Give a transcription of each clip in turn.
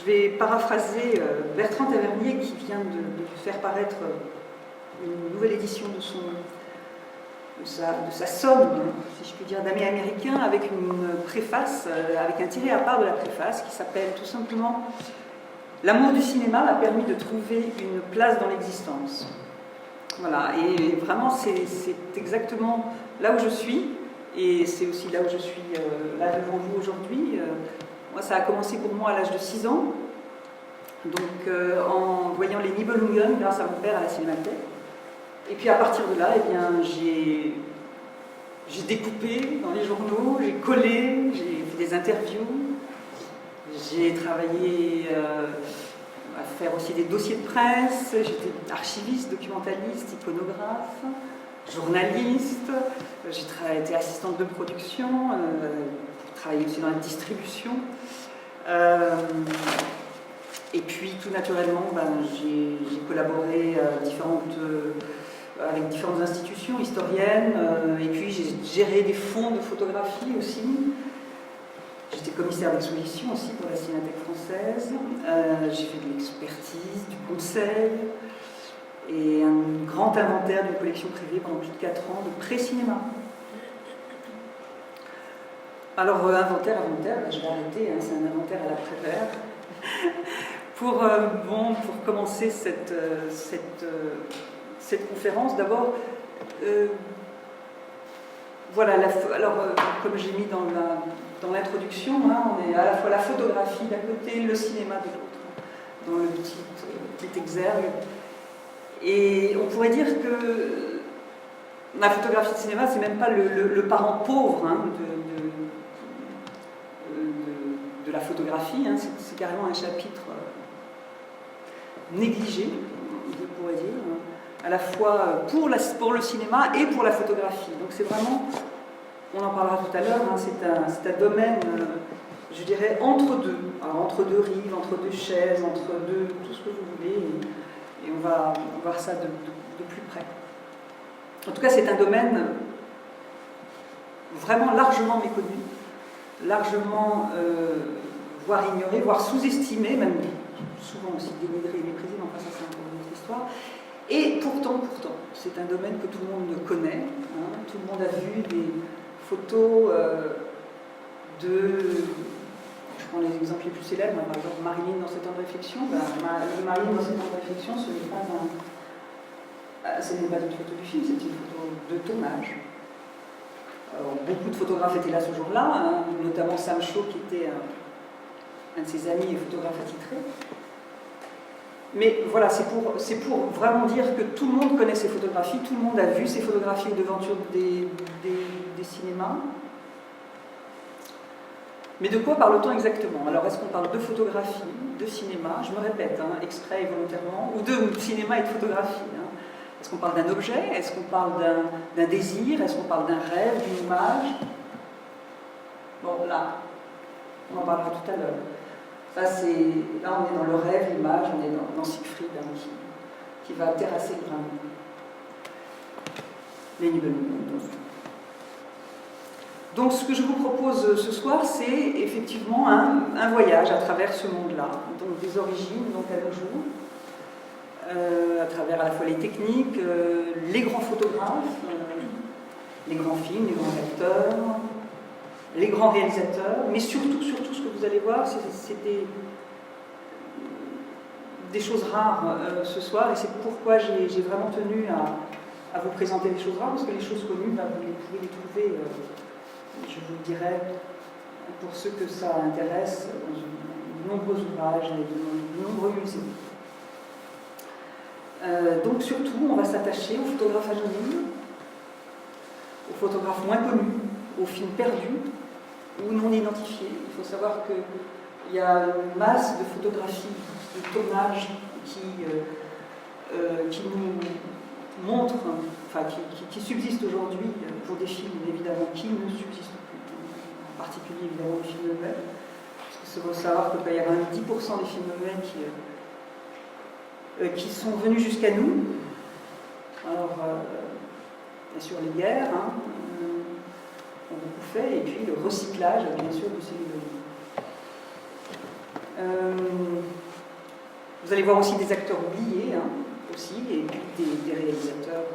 Je vais paraphraser Bertrand Tavernier qui vient de faire paraître une nouvelle édition de sa somme, si je puis dire, d'amis américains, avec une préface, avec un tiré à part de la préface qui s'appelle tout simplement « L'amour du cinéma m'a permis de trouver une place dans l'existence ». Voilà, et vraiment c'est exactement là où je suis, et c'est aussi là où je suis là devant vous aujourd'hui. Moi, ça a commencé pour moi à l'âge de 6 ans, donc en voyant les Nibelungen grâce à mon père à la Cinémathèque. Et puis à partir de là, eh bien, j'ai découpé dans les journaux, j'ai collé, j'ai fait des interviews, j'ai travaillé à faire aussi des dossiers de presse, j'étais archiviste, documentaliste, iconographe, journaliste, j'ai été assistante de production, travaillé aussi dans la distribution. Et puis tout naturellement, j'ai collaboré avec différentes institutions historiennes, et puis j'ai géré des fonds de photographie aussi. J'étais commissaire d'exposition aussi pour la Cinémathèque française. J'ai fait de l'expertise, du conseil, et un grand inventaire d'une collection privée pendant plus de 4 ans de pré-cinéma. Alors, inventaire, je vais arrêter, hein, c'est un inventaire à l'après-vert. Pour commencer cette conférence, d'abord, voilà, comme j'ai mis dans l'introduction, hein, on est à la fois la photographie d'un côté, le cinéma de l'autre, dans le petit exergue. Et on pourrait dire que la photographie de cinéma, c'est même pas le parent pauvre hein, de la photographie, hein, c'est carrément un chapitre négligé, je pourrais dire, à la fois pour le cinéma et pour la photographie. Donc c'est vraiment, on en parlera tout à l'heure, hein, c'est un domaine, je dirais, entre deux. Alors, entre deux rives, entre deux chaises, entre deux, tout ce que vous voulez, et on va voir ça de plus près. En tout cas, c'est un domaine vraiment largement méconnu, largement, voire ignoré, voire sous-estimé, même souvent aussi dénigré et méprisé, mais enfin ça c'est encore une autre histoire. Et pourtant, c'est un domaine que tout le monde connaît. Hein, tout le monde a vu des photos je prends les exemples les plus célèbres, par exemple Marilyn dans 7 ans de réflexion. Marilyn dans 7 ans de réflexion, ce n'est pas une photo du film, c'est une photo de tournage. Alors, beaucoup de photographes étaient là ce jour-là, hein, notamment Sam Shaw qui était un de ses amis et photographe attitré. Mais voilà, c'est pour vraiment dire que tout le monde connaît ces photographies, tout le monde a vu ces photographies aux devantures des cinémas. Mais de quoi parle-t-on exactement? Alors, est-ce qu'on parle de photographie, de cinéma, je me répète, hein, exprès et volontairement, ou de cinéma et de photographie hein. Est-ce qu'on parle d'un objet? Est-ce qu'on parle d'un désir? Est-ce qu'on parle d'un rêve, d'une image? Bon, là, on en parlera tout à l'heure. Là, on est dans le rêve, l'image, on est dans Siegfried hein, qui va terrasser le grain. Les Nibelungen. Donc, ce que je vous propose ce soir, c'est effectivement un voyage à travers ce monde-là, donc des origines, donc à nos jours, à travers à la fois les techniques, les grands photographes, les grands films, les grands acteurs, les grands réalisateurs, mais surtout, ce que vous allez voir, c'est des choses rares ce soir, et c'est pourquoi j'ai vraiment tenu à vous présenter des choses rares, parce que les choses connues, vous pouvez les trouver, je vous le dirai, pour ceux que ça intéresse, dans de nombreux ouvrages et de nombreux musées. Donc surtout, on va s'attacher aux photographes anonymes, aux photographes moins connus, aux films perdus ou non identifiés. Il faut savoir qu'il y a une masse de photographies, de tournages qui nous montrent, enfin qui subsistent aujourd'hui pour des films évidemment qui ne subsistent plus, en particulier évidemment les films muets, parce qu'il faut savoir qu'il peut y avoir 10% des films muets qui sont venus jusqu'à nous. Alors, bien sûr, les guerres ont beaucoup fait, et puis le recyclage, bien sûr, du celluloïd. Vous allez voir aussi des acteurs oubliés, hein, aussi, et des réalisateurs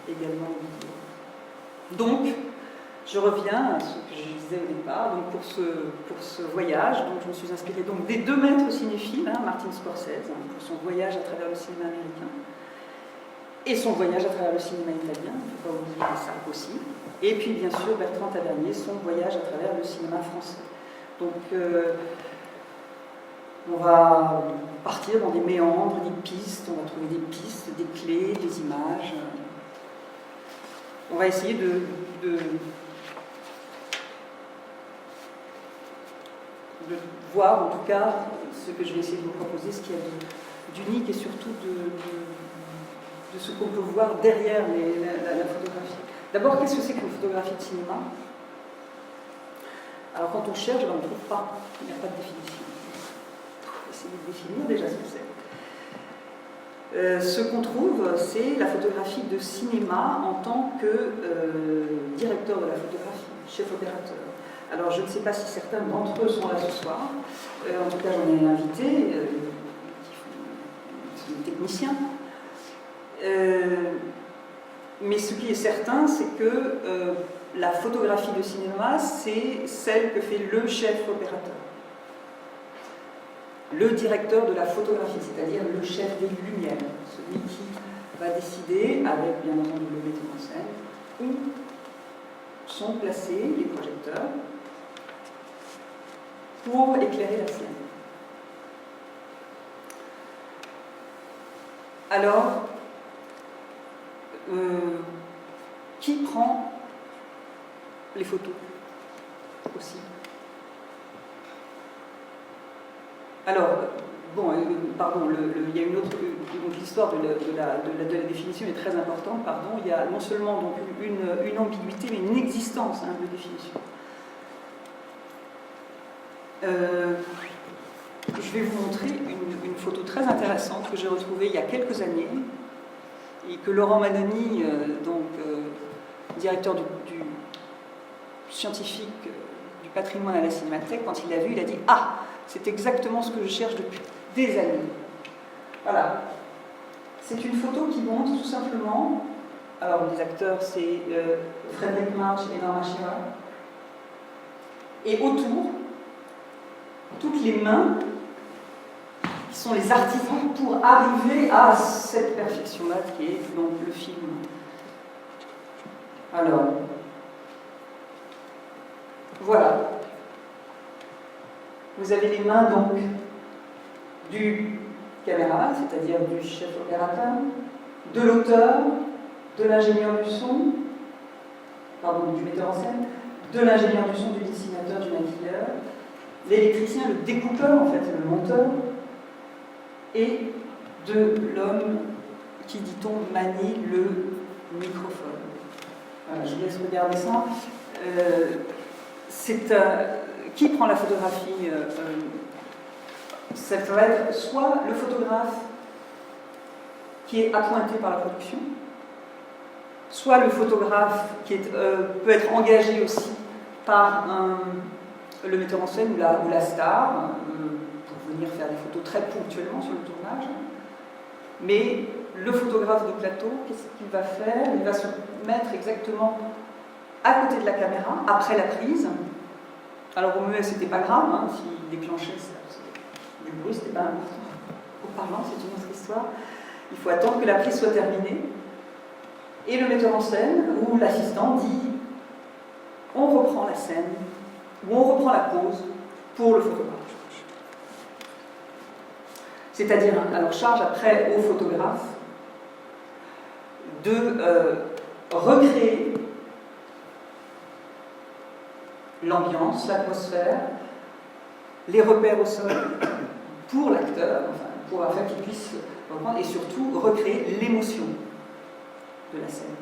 également oubliés. Donc, je reviens à ce que je disais au départ. Donc pour ce voyage, donc je me suis inspirée donc des deux maîtres cinéphiles, hein, Martin Scorsese, hein, pour son voyage à travers le cinéma américain, et son voyage à travers le cinéma italien, il ne faut pas oublier ça aussi. Et puis bien sûr Bertrand Tavernier, son voyage à travers le cinéma français. Donc on va partir dans des méandres, des pistes, on va trouver des pistes, des clés, des images. On va essayer de voir en tout cas ce que je vais essayer de vous proposer, ce qu'il y a d'unique et surtout de ce qu'on peut voir derrière la photographie. D'abord, qu'est-ce que c'est qu'une photographie de cinéma? Alors quand on cherche, on ne trouve pas, il n'y a pas de définition. Il faut essayer de définir déjà ce que c'est. Ce qu'on trouve, c'est la photographie de cinéma en tant que directeur de la photographie, chef opérateur. Alors je ne sais pas si certains d'entre eux sont là ce soir, en tout cas j'en ai invité, qui sont des techniciens. Mais ce qui est certain, c'est que la photographie de cinéma, c'est celle que fait le chef opérateur. Le directeur de la photographie, c'est-à-dire le chef des lumières, celui qui va décider, avec bien entendu le metteur en scène, où sont placés les projecteurs pour éclairer la scène. Alors, qui prend les photos aussi? Alors, bon, pardon, il y a une autre, donc l'histoire de la définition est très importante, pardon. Il y a non seulement donc une ambiguïté, mais une existence, hein, de définition. Je vais vous montrer une photo très intéressante que j'ai retrouvée il y a quelques années et que Laurent Manoni, directeur du scientifique du patrimoine à la Cinémathèque, quand il l'a vu, il a dit « Ah, c'est exactement ce que je cherche depuis des années. » Voilà. C'est une photo qui montre tout simplement, alors les acteurs c'est Frédéric March et Norma Shearer, et autour, toutes les mains qui sont les artisans pour arriver à cette perfection-là qui est donc le film. Alors, voilà. Vous avez les mains donc du caméraman, c'est-à-dire du chef opérateur, de l'auteur, de l'ingénieur du son, pardon, du metteur en scène, de l'ingénieur du son, du dessinateur, du maquilleur, l'électricien, le découpeur, en fait, le monteur, et de l'homme qui, dit-on, manie le microphone. Voilà, je vous laisse regarder ça. Qui prend la photographie? Ça peut être soit le photographe qui est appointé par la production, soit le photographe qui peut être engagé aussi par le metteur en scène ou la star pour venir faire des photos très ponctuellement sur le tournage. Mais le photographe de plateau, qu'est-ce qu'il va faire? Il va se mettre exactement à côté de la caméra, après la prise. Alors au muet, c'était pas grave, hein, s'il déclenchait du bruit, c'était pas important. Au parlant, c'est une autre histoire. Il faut attendre que la prise soit terminée. Et le metteur en scène ou l'assistant dit on reprend la scène, ou on reprend la pause pour le photographe. C'est-à-dire, alors charge après au photographe de recréer l'ambiance, l'atmosphère, les repères au sol pour l'acteur, enfin, pour afin qu'il puisse reprendre et surtout recréer l'émotion de la scène.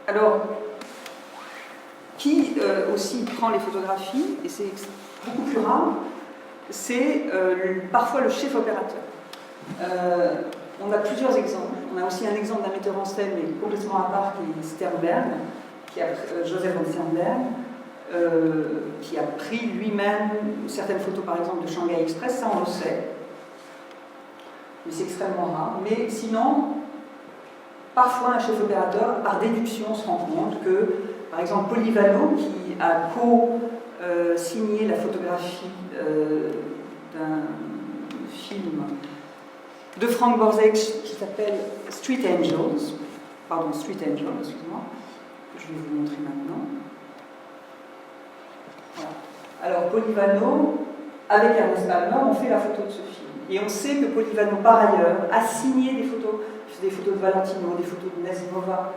Alors, qui aussi prend les photographies, et c'est beaucoup plus rare, c'est parfois le chef opérateur. On a plusieurs exemples. On a aussi un exemple d'un metteur en scène, mais complètement à part, qui est Sternberg, Joseph von Sternberg, qui a pris lui-même certaines photos, par exemple, de Shanghai Express, ça on le sait. Mais c'est extrêmement rare. Mais sinon, parfois un chef opérateur, par déduction, se rend compte que, par exemple, Polyvano, qui a co-signé la photographie d'un film de Frank Borzec qui s'appelle Street Angels, excusez-moi, que je vais vous montrer maintenant. Voilà. Alors, Polyvano, avec Ernest Palmer, on fait la photo de ce film. Et on sait que Polyvano, par ailleurs, a signé des photos de Valentino, des photos de Nazimova.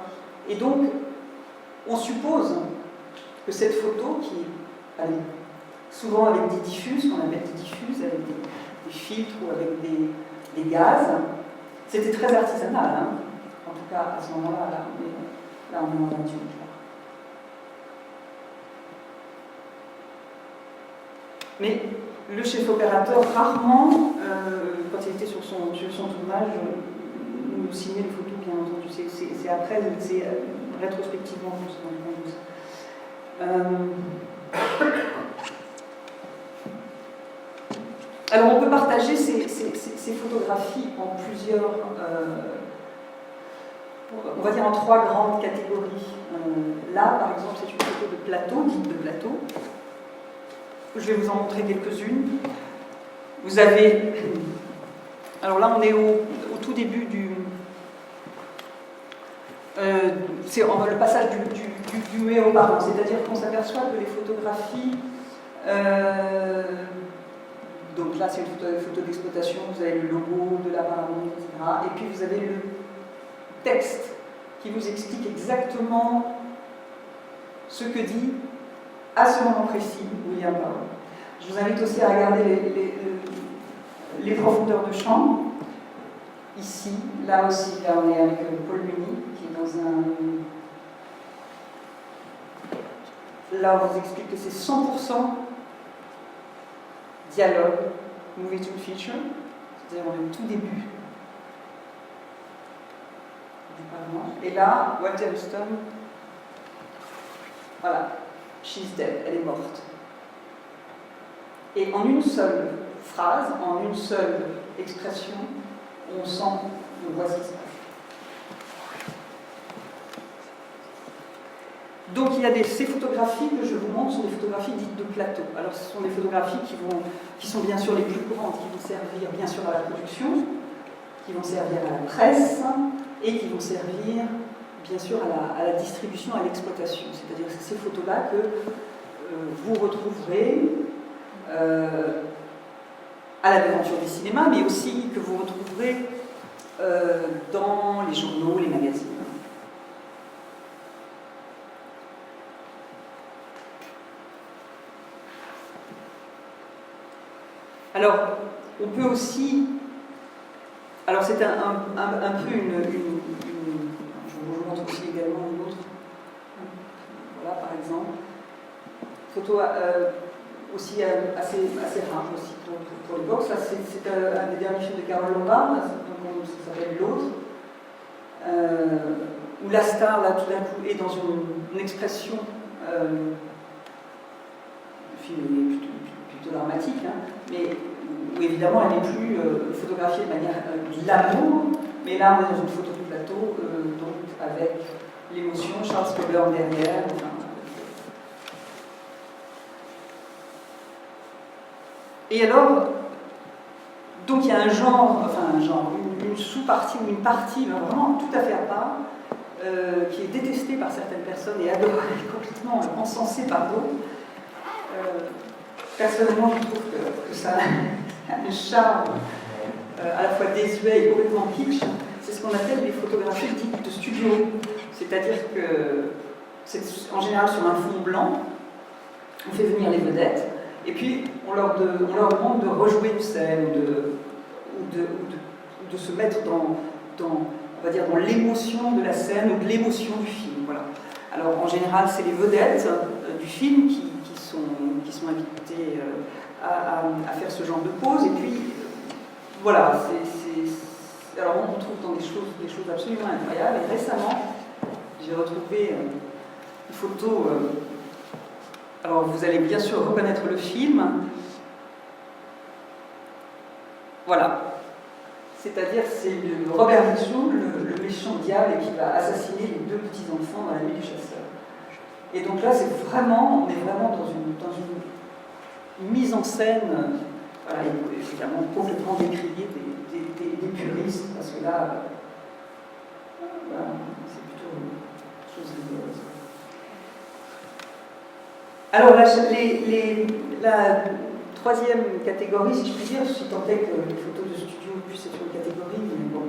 Et donc, on suppose que cette photo, qui est souvent avec des diffuses, qu'on appelle des diffuses, avec des filtres ou avec des gaz, c'était très artisanal, hein. En tout cas à ce moment-là, là on est en 28. Mais le chef opérateur, rarement, quand il était sur son tournage, nous signait les photos, bien entendu. C'est après, c'est rétrospectivement qu'on se rend compte de ça. Alors on peut partager ces photographies en plusieurs, on va dire en 3 grandes catégories. Là, par exemple, c'est une photo de plateau, dite de plateau. Je vais vous en montrer quelques-unes. Vous avez... Alors là, on est au tout début du... c'est le passage du muet au parlant, c'est-à-dire qu'on s'aperçoit que les photographies... donc là, c'est une photo d'exploitation, vous avez le logo de la Paramount, etc. Et puis vous avez le texte qui vous explique exactement ce que dit à ce moment précis William Barlow. Je vous invite aussi à regarder les profondeurs de champ. Ici, là aussi, là on est avec Paul Muni, qui est dans un... Là, on vous explique que c'est 100% dialogue, movie to feature, c'est-à-dire on est au tout début du Parlement. Et là, Walter Huston, voilà, she's dead, elle est morte. Et en une seule phrase, en une seule expression, on sent, on voit ce qui se passe. Donc il y a ces photographies que je vous montre sont des photographies dites de plateau. Alors ce sont des photographies qui sont bien sûr les plus courantes, qui vont servir bien sûr à la production, qui vont servir à la presse et qui vont servir bien sûr à la distribution, à l'exploitation. C'est-à-dire que c'est ces photos-là que vous retrouverez à la devanture des cinémas, mais aussi que vous retrouverez dans les journaux, les magazines. Alors, on peut aussi... Alors, c'est un peu une... Je vous montre aussi également une autre. Voilà, par exemple. Photo aussi assez rare aussi pour l'époque. Ça, c'est un des derniers films de Carole Lombard, donc ça s'appelle L'autre. Où la star, là, tout d'un coup, est dans une expression... le film est plutôt dramatique, hein, mais où évidemment elle n'est plus photographiée de manière glamour, mais là on est dans une photo de plateau, donc avec l'émotion, Charles Coburn derrière. Enfin, et alors, donc il y a un genre, une sous-partie ou une partie vraiment tout à fait à part, qui est détestée par certaines personnes et adorée, complètement encensée par d'autres. Personnellement, je trouve que ça a un charme à la fois désuet et complètement kitsch. C'est ce qu'on appelle les photographies dites de studio. C'est-à-dire que c'est en général sur un fond blanc, on fait venir les vedettes, et puis on leur demande de rejouer une scène ou de se mettre on va dire, dans l'émotion de la scène ou de l'émotion du film. Voilà. Alors en général, c'est les vedettes du film qui sont invités à faire ce genre de pause. Et puis, voilà, alors on trouve dans des choses absolument incroyables. Et récemment, j'ai retrouvé une photo. Alors vous allez bien sûr reconnaître le film. Voilà. C'est-à-dire c'est Robert Mitchum, le méchant diable, qui va assassiner les deux petits-enfants dans la nuit du chasseur. Et donc là, on est vraiment dans une mise en scène, voilà, évidemment complètement décriée des puristes, parce que là, voilà, c'est plutôt une chose rigolose. Alors la troisième catégorie, si je puis dire, si tant est que les photos de studio puissent être une catégorie, mais bon,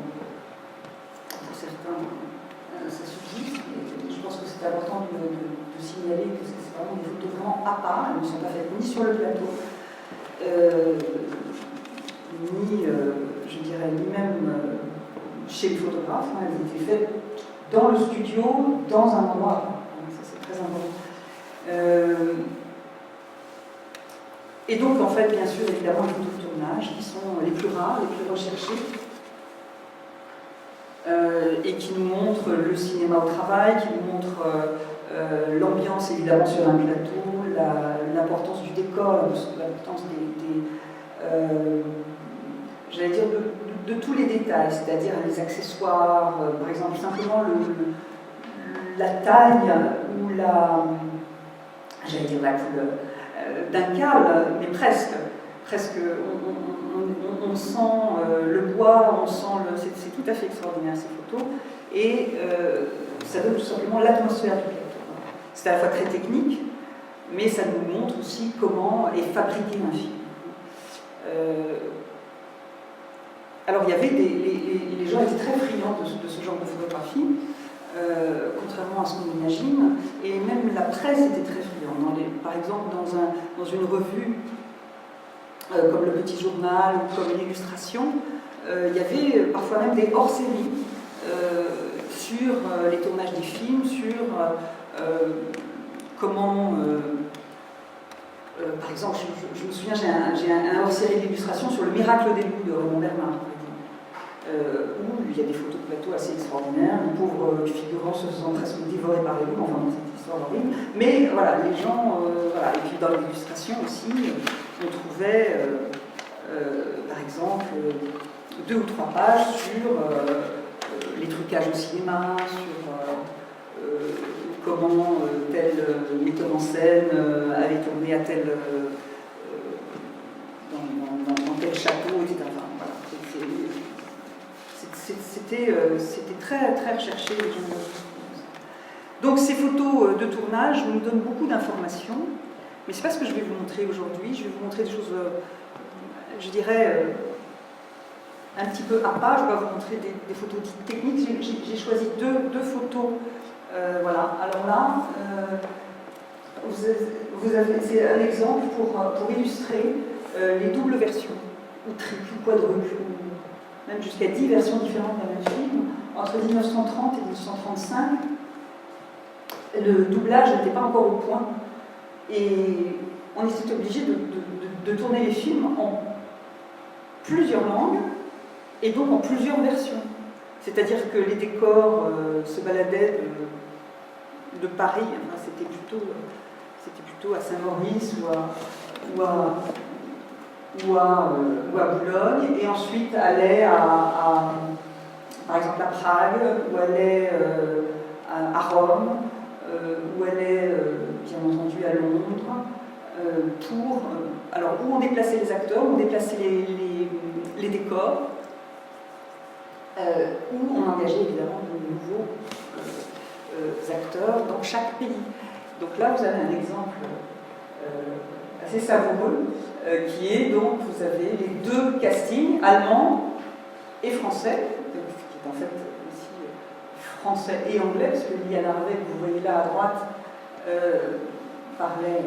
pour certains, ça suffit. Et je pense que c'est important de signaler que c'est vraiment des photos vraiment à part, elles ne sont pas faites ni sur le plateau, ni, je dirais, ni même chez le photographe, hein, elles étaient faites dans le studio, dans un endroit. Ça, c'est très important. Et donc, en fait, bien sûr, évidemment, les photos de tournage qui sont les plus rares, les plus recherchées, et qui nous montrent le cinéma au travail, qui nous montrent l'ambiance, évidemment, sur un plateau, l'importance du décor, l'importance j'allais dire, de tous les détails, c'est-à-dire les accessoires, par exemple, simplement la taille ou j'allais dire la couleur d'un câble, mais presque. On sent le bois, c'est tout à fait extraordinaire ces photos, et ça donne tout simplement l'atmosphère du plateau. C'est à la fois très technique, mais ça nous montre aussi comment est fabriqué un film. Alors il y avait les gens étaient très friands de ce genre de photographie, contrairement à ce qu'on imagine, et même la presse était très friande. Par exemple, dans une revue comme Le Petit Journal ou comme l'Illustration, il y avait parfois même des hors-séries sur les tournages des films, sur comment... par exemple, je me souviens, j'ai un hors-série d'illustration sur Le Miracle des loups de Raymond Bernard, où il y a des photos de plateau assez extraordinaires, les pauvres figurants se faisant presque dévorés par les loups, enfin dans cette histoire horrible. Mais voilà, les gens, voilà. Et puis dans l'illustration aussi, on trouvait, par exemple, 2 ou 3 pages sur les trucages au cinéma, sur comment tel metteur en scène avait tourné à tel dans tel château, etc. Enfin, voilà. C'était très, très recherché. Donc ces photos de tournage nous donnent beaucoup d'informations, mais ce n'est pas ce que je vais vous montrer aujourd'hui. Je vais vous montrer des choses, je dirais, un petit peu à part. Je vais vous montrer des photos dites techniques. J'ai choisi deux photos. Voilà. Alors là, c'est un exemple pour illustrer les doubles versions, ou triples, ou quadruples, même jusqu'à 10 versions différentes d'un même film. Entre 1930 et 1935, le doublage n'était pas encore au point, et on était obligé de tourner les films en plusieurs langues, et donc en plusieurs versions. C'est-à-dire que les décors se baladaient de Paris, enfin, c'était plutôt à Saint-Maurice ou à Boulogne, et ensuite allait par exemple à Prague, ou allait à Rome, ou allait bien entendu à Londres, alors où on déplaçait les acteurs, où on déplaçait les décors, où on engageait évidemment de nouveaux acteurs dans chaque pays. Donc là, vous avez un exemple assez savoureux, qui est donc, vous avez les 2 castings, allemand et français, qui est en fait aussi français et anglais, parce que Liliane Harvey, que vous voyez là à droite, parlait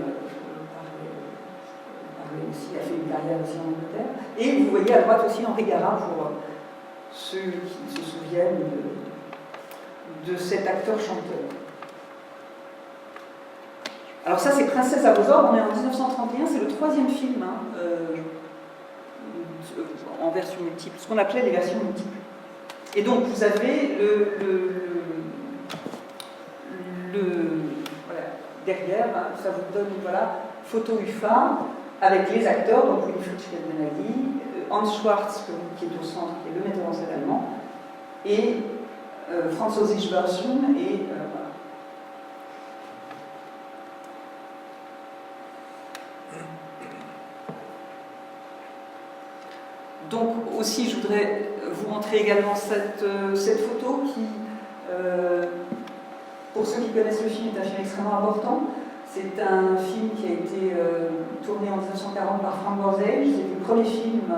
aussi, a fait une carrière aussi en Angleterre. Et vous voyez à droite aussi Henri Gara, pour ceux qui se souviennent de cet acteur-chanteur. Alors ça, c'est Princesse à vos ordres, on est en 1931, c'est le 3e film en version multiple, ce qu'on appelait les versions multiples. Et donc vous avez voilà, derrière, hein, ça vous donne voilà, photo UFA avec les acteurs, donc Winfried Schledenaghi, Hans Schwarz, qui est au centre, qui est le metteur en scène allemand, et Franz Josef Börschen, et voilà. Donc aussi, je voudrais vous montrer également cette photo qui, pour ceux qui connaissent le film, est un film extrêmement important. C'est un film qui a été tourné en 1940 par Frank Borzage. C'est le premier film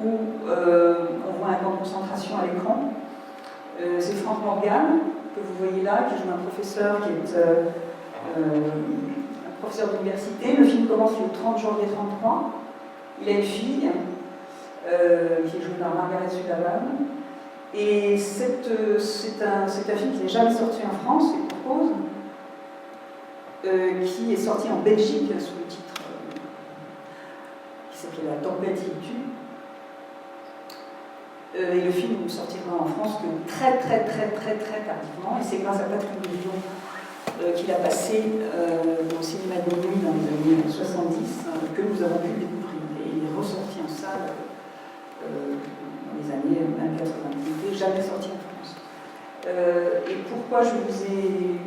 où on voit un camp de concentration à l'écran. C'est Frank Morgan, que vous voyez là, qui joue un professeur qui est un professeur d'université. Le film commence le 30 janvier 1933. Il a une fille qui est jouée par Margaret Sullavan. Et c'est un film qui n'est jamais sorti en France, et pour cause, qui est sorti en Belgique sous le titre qui s'appelait La tempête qui tue. Et le film ne sortira en France que très tardivement, et c'est grâce à Patrick Bouillon qu'il a passé au cinéma de nuit dans les années 70 que nous avons pu le découvrir. Et il est ressorti en salle dans les années 80. Il n'est jamais sorti en France. Et pourquoi je vous ai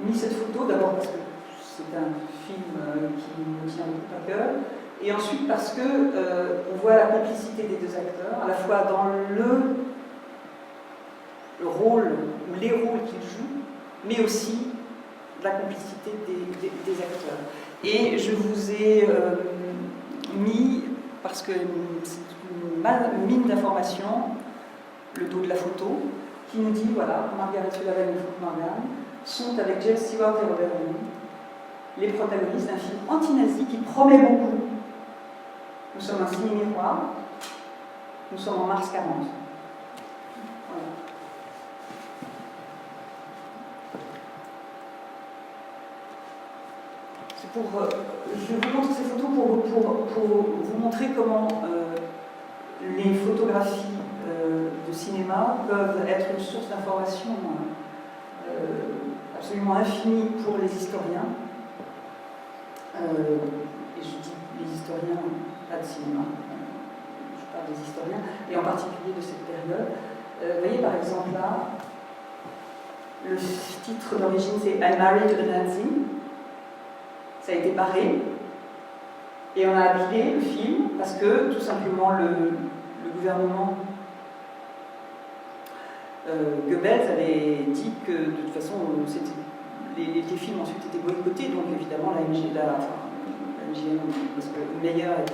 mis cette photo? D'abord parce que c'est un film qui me tient beaucoup à cœur, et ensuite parce que on voit la complicité des deux acteurs, à la fois dans le rôle ou les rôles qu'ils jouent, mais aussi la complicité des acteurs. Et je vous ai mis, parce que c'est une mine d'informations, le dos de la photo, qui nous dit, voilà, Margaret Sullavan et Frank Morgan sont avec James Stewart et Robert Englund les protagonistes d'un film anti-nazi qui promet beaucoup. Nous sommes un ciné miroir, nous sommes en mars 40. Voilà. Je vous montre ces photos pour vous montrer comment les photographies de cinéma peuvent être une source d'information absolument infinie pour les historiens. Et je dis les historiens, pas de cinéma, je parle des historiens, et en particulier de cette période. Vous voyez par exemple là, le titre d'origine c'est I Married a Nazi. Ça a été barré, et on a habillé le film parce que tout simplement le gouvernement Goebbels avait dit que de toute façon les films ensuite étaient boycottés, donc évidemment la MGM, parce que Meyer était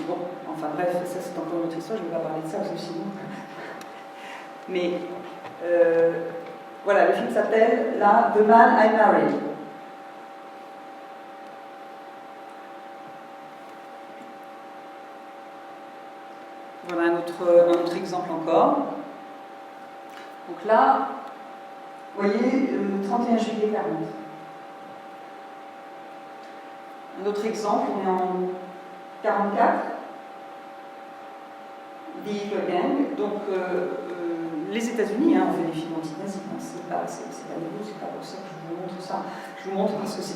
bon, enfin bref, ça c'est encore une autre histoire, je ne vais pas parler de ça parce que sinon. Mais voilà, le film s'appelle là The Man I Married. Voilà un autre exemple encore. Donc là, vous voyez, le 31 juillet 40. Un autre exemple, on est en 44. The Hitler Gang. Donc, les États-Unis ont fait des films anti-nazis. C'est pas nouveau, c'est pas pour ça que je vous montre ça. Je vous montre parce que ce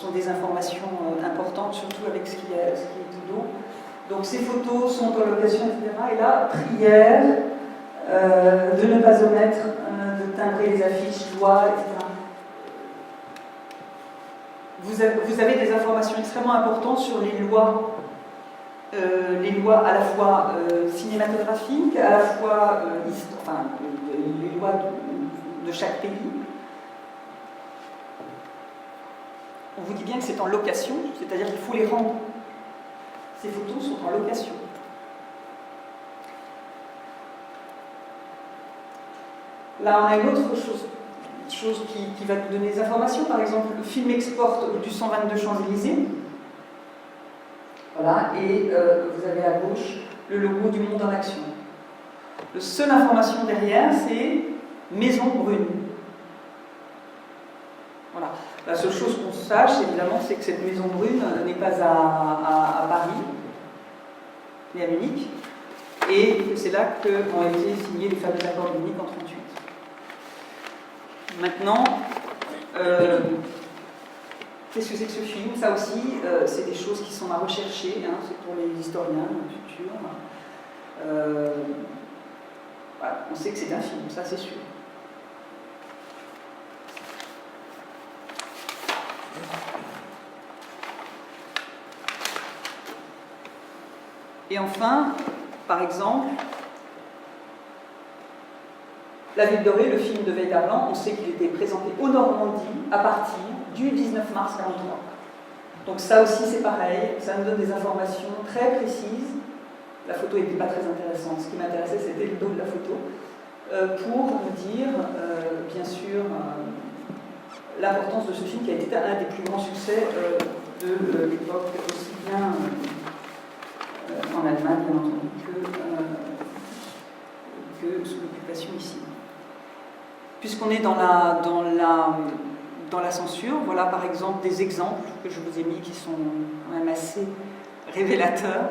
sont des informations importantes, surtout avec ce qui est tout dos. Donc ces photos sont en location, etc. Et là, prière de ne pas omettre de timbrer les affiches, loi, etc. Vous avez des informations extrêmement importantes sur les lois à la fois cinématographiques, à la fois les lois de chaque pays. On vous dit bien que c'est en location, c'est-à-dire qu'il faut les rendre. Ces photos sont en location. Là, on a une autre chose qui va nous donner des informations. Par exemple, le film exporte du 122 Champs-Élysées. Voilà, et vous avez à gauche le logo du Monde en Action. La seule information derrière, c'est Maison Brune. Voilà. La seule chose qu'on sache, évidemment, c'est que cette Maison Brune n'est pas à Paris, mais à Munich. et que c'est là qu'ont été signés les fameux accords uniques en 1938. Maintenant, qu'est-ce que c'est que ce film? Ça aussi, c'est des choses qui sont à rechercher, hein, c'est pour les historiens futurs. Voilà, on sait que c'est un film, ça c'est sûr. Et enfin, par exemple, La Ville dorée, le film de Veillarland, on sait qu'il était présenté au Normandie à partir du 19 mars 1943. Donc ça aussi c'est pareil, ça nous donne des informations très précises. La photo n'était pas très intéressante, ce qui m'intéressait c'était le dos de la photo, pour nous dire, bien sûr, l'importance de ce film qui a été un des plus grands succès de l'époque, aussi bien en Allemagne, bien entendu, que sous l'occupation ici. Puisqu'on est dans la censure, voilà par exemple des exemples que je vous ai mis qui sont quand même assez révélateurs.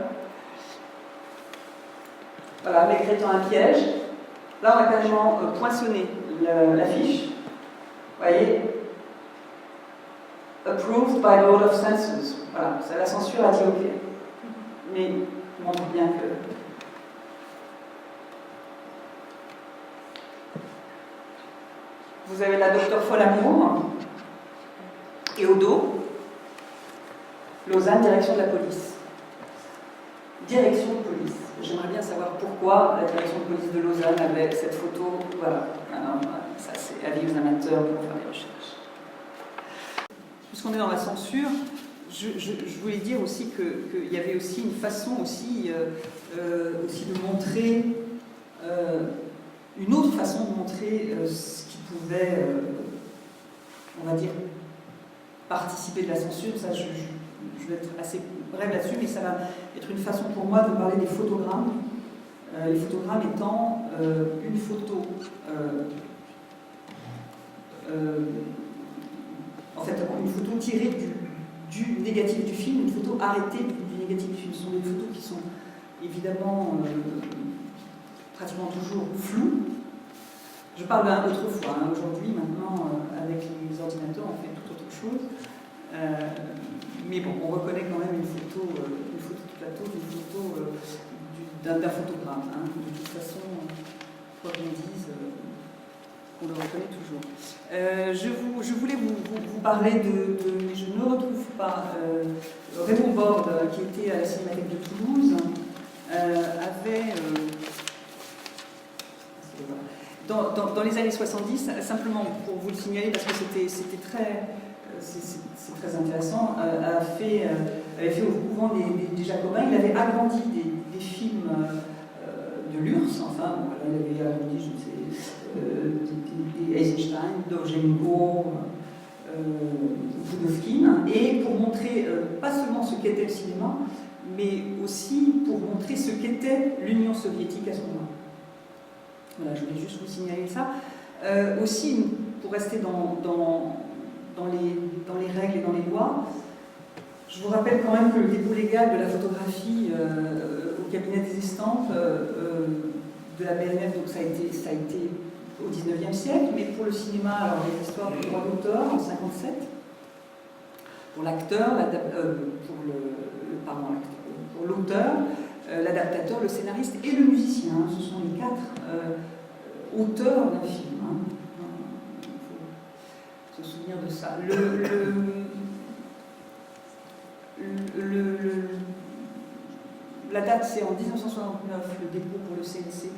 Voilà, Maigret étant un piège. Là, on a carrément poinçonné l'affiche. Vous voyez? Approved by Board of Censors. Voilà, la censure a dit OK. Mais il montre bien que... Vous avez la docteur Folamour, et au dos, Lausanne, direction de la police. Direction de police. J'aimerais bien savoir pourquoi la direction de police de Lausanne avait cette photo. Voilà. Alors, ça, c'est avis aux amateurs pour faire des recherches. Puisqu'on est dans la censure, je voulais dire aussi qu'il y avait aussi une façon aussi de montrer, une autre façon de montrer ce qui pouvait, on va dire, participer de la censure. Ça, je vais être assez bref là-dessus, mais ça va être une façon pour moi de parler des photogrammes. Les photogrammes étant une photo, en fait, une photo tirée du négatif du film, une photo arrêtée du négatif du film. Ce sont des photos qui sont évidemment pratiquement toujours floues. Je parle d'autrefois, hein. Aujourd'hui, maintenant, avec les ordinateurs, on fait tout autre chose. Mais bon, on reconnaît quand même une photo de plateau, une photo d'un photogramme. Hein. De toute façon, quoi qu'on dise, on le reconnaît toujours. Je voulais vous parler mais je ne retrouve pas, Raymond Borde, qui était à la Cinémathèque de Toulouse, avait... Dans les années 70, simplement pour vous le signaler, parce que c'était très... c'est très intéressant, avait fait au couvent des Jacobins. Il avait agrandi des films de l'URSS, enfin, voilà, il avait agrandi, je ne sais, des Eisenstein, Dovzhenko, Pudovkin, et pour montrer pas seulement ce qu'était le cinéma, mais aussi pour montrer ce qu'était l'Union soviétique à ce moment-là. Voilà, je voulais juste vous signaler ça. Aussi, pour rester dans les règles et dans les lois, je vous rappelle quand même que le dépôt légal de la photographie au cabinet des estampes de la BNF, donc ça a été au 19e siècle, mais pour le cinéma, alors il y a l'histoire du droit d'auteur en 1957, pour l'acteur, pour l'auteur, l'adaptateur, le scénariste et le musicien. Ce sont les 4 auteurs d'un film. Il faut se souvenir de ça. La date, c'est en 1969, le dépôt pour le CNC,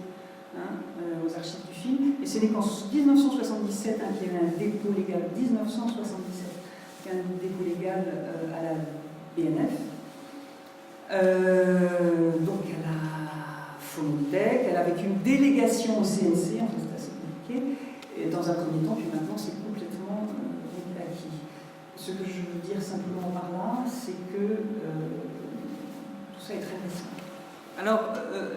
aux archives du film. Et ce n'est qu'en 1977 qu'il y a eu un dépôt légal, 1977, qu'il y a un dépôt légal à la BNF. Donc à la Phonothèque, avec une délégation au CNC, en fait c'est assez compliqué, et dans un premier temps, puis maintenant c'est complètement acquis. Ce que je veux dire simplement par là, c'est que tout ça est très récent. Alors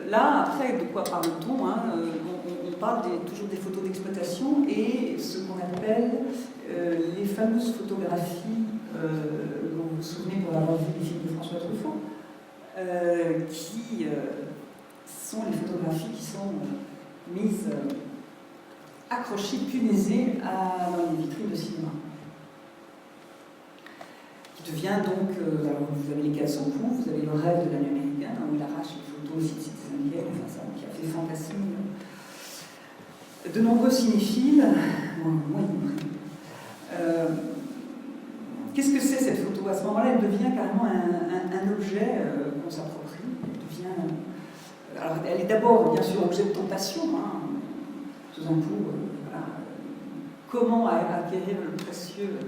là, après, de quoi parle-t-on, on parle toujours des photos d'exploitation et ce qu'on appelle les fameuses photographies dont vous vous souvenez pour avoir vu les films de François Truffaut, qui sont les photographies qui sont mises, accrochées, punaisées dans les vitrines de cinéma. Qui devient donc, alors vous avez les 400 coups, vous avez le rêve de l'année américaine, où il arrache les photos aussi de Citizen Kane, enfin ça, qui a fait fantasme de nombreux cinéphiles, moi y compris. Qu'est-ce que c'est cette photo? À ce moment-là, elle devient carrément un objet qu'on s'approprie. Alors, elle est d'abord, bien sûr, objet de tentation. Hein. Tout d'un coup, voilà. Comment acquérir le précieux?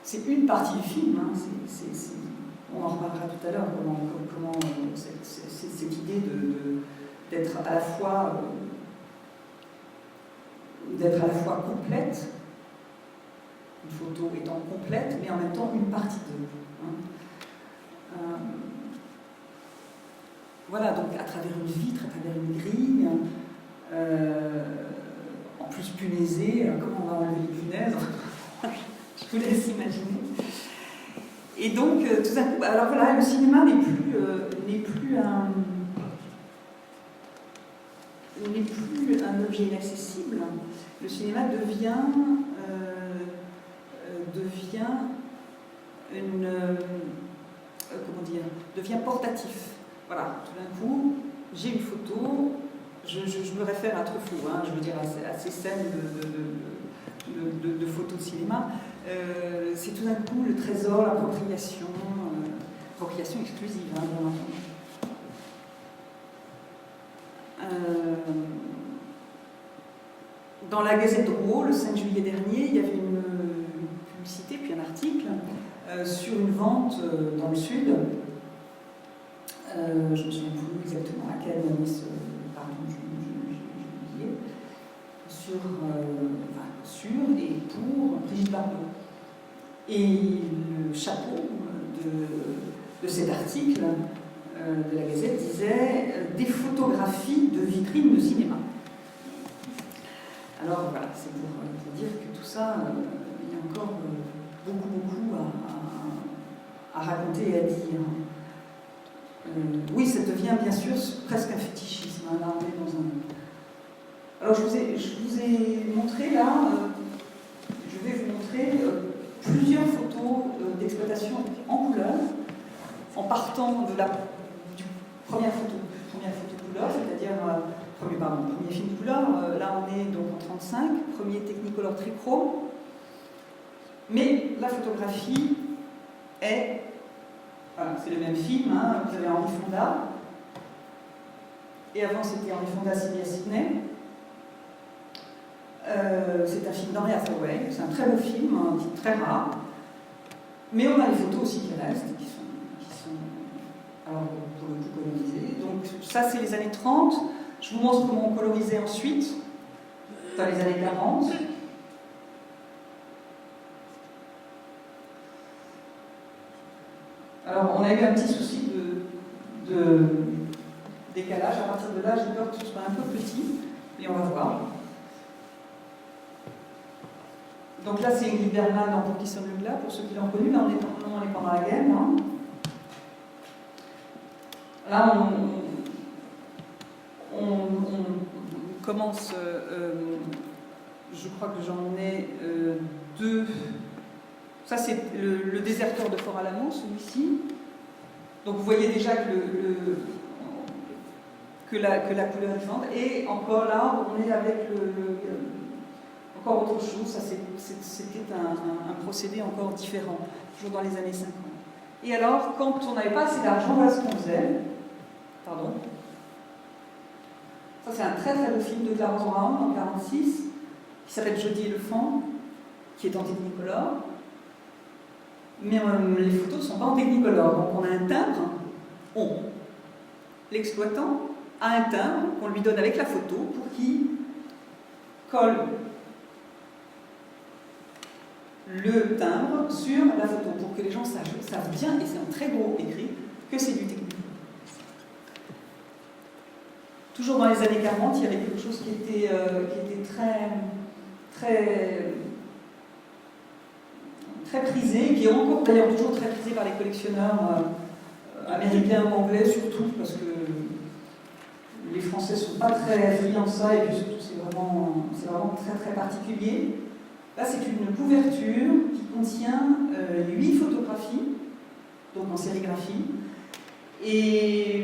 C'est une partie du film. Hein. On en reparlera tout à l'heure. Comment cette idée d'être à la fois complète. Une photo étant complète, mais en même temps une partie d'eux. Hein. Voilà, donc à travers une vitre, à travers une grille, en plus punaisée, comment on va enlever les punaises? Je vous laisse imaginer. Et donc, tout d'un coup, alors voilà, le cinéma n'est plus un objet inaccessible. Le cinéma devient devient portatif. Voilà, tout d'un coup, j'ai une photo, je me réfère à Truffaut, hein, je veux dire à ces scènes de photos de cinéma. C'est tout d'un coup le trésor, l'appropriation, appropriation exclusive, hein, bien entendu. Dans la Gazette de Rouault, le 5 juillet dernier, il y avait une publicité, puis un article, sur une vente dans le sud. Je ne me souviens plus exactement à quelle ministre, pardon, j'ai oublié, sur et pour Brigitte Bardot. Et le chapeau de cet article de la Gazette disait des photographies de vitrines de cinéma. Alors voilà, c'est pour dire que tout ça, il y a encore beaucoup à raconter et à dire. Oui, ça devient bien sûr presque un fétichisme. Hein, là, on est dans un... Alors je vous ai montré là, je vais vous montrer plusieurs photos d'exploitation en couleur, en partant de la première photo couleur, c'est-à-dire premier film couleur. Là, on est donc en 35, premier Technicolor trichrome. Mais la photographie est... Voilà, c'est le même film, hein, vous avez Henri Fonda. Et avant, c'était Henri Fonda signé à Sydney. C'est un film d'Henry Hathaway, c'est un très beau film, un film très rare. Mais on a les photos aussi qui restent, qui sont alors, pour le coup colorisées. Donc ça, c'est les années 30. Je vous montre comment on colorisait ensuite, dans les années 40. Alors, on a eu un petit souci de décalage. À partir de là, j'ai peur que ce soit un peu petit, mais on va voir. Donc là, c'est Ingrid Bergman dans Pour qui sonne le glas, pour ceux qui l'ont connu. Là, on est pendant la guerre. Hein. Là, on commence, je crois que j'en ai deux. Ça, c'est le déserteur de Fort-Alamo, celui-ci. Donc, vous voyez déjà que la couleur est différente. Et encore là, on est avec encore autre chose. Ça, c'était un procédé encore différent, toujours dans les années 50. Et alors, quand on n'avait pas assez d'argent, voilà ce qu'on faisait. Pardon. Ça, c'est un très très beau film de Clarence Brown en 1946, qui s'appelle Jody et le Fan, qui est en Technicolor. Mais les photos ne sont pas en Technicolor. Donc on a un timbre, l'exploitant a un timbre qu'on lui donne avec la photo pour qu'il colle le timbre sur la photo, pour que les gens savent bien, et c'est un très gros écrit, que c'est du Technicolor. Toujours dans les années 40, il y avait quelque chose qui était très prisé, qui est encore d'ailleurs toujours très prisé par les collectionneurs américains ou anglais, surtout parce que les Français ne sont pas très friands de ça, et puis surtout c'est vraiment très très particulier. Là, c'est une couverture qui contient 8 photographies, donc en sérigraphie, et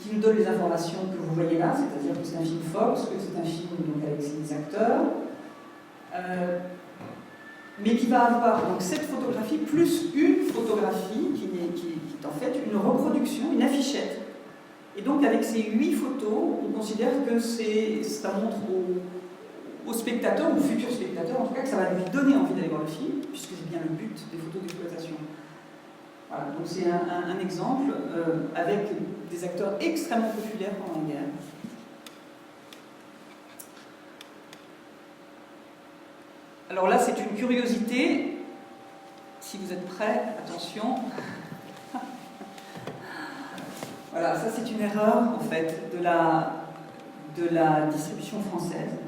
qui nous donne les informations que vous voyez là, c'est-à-dire que c'est un film Fox, que c'est un film donc, avec ses acteurs, mais qui va avoir donc, cette photographie plus une photographie qui est en fait une reproduction, une affichette. Et donc avec ces 8 photos, on considère que ça montre aux spectateurs, aux futurs spectateurs en tout cas, que ça va lui donner envie d'aller voir le film, puisque c'est bien le but des photos d'exploitation. Voilà, donc c'est un exemple avec des acteurs extrêmement populaires pendant la guerre. Alors là, c'est une curiosité. Si vous êtes prêts, attention. Voilà, ça c'est une erreur en fait de la distribution française,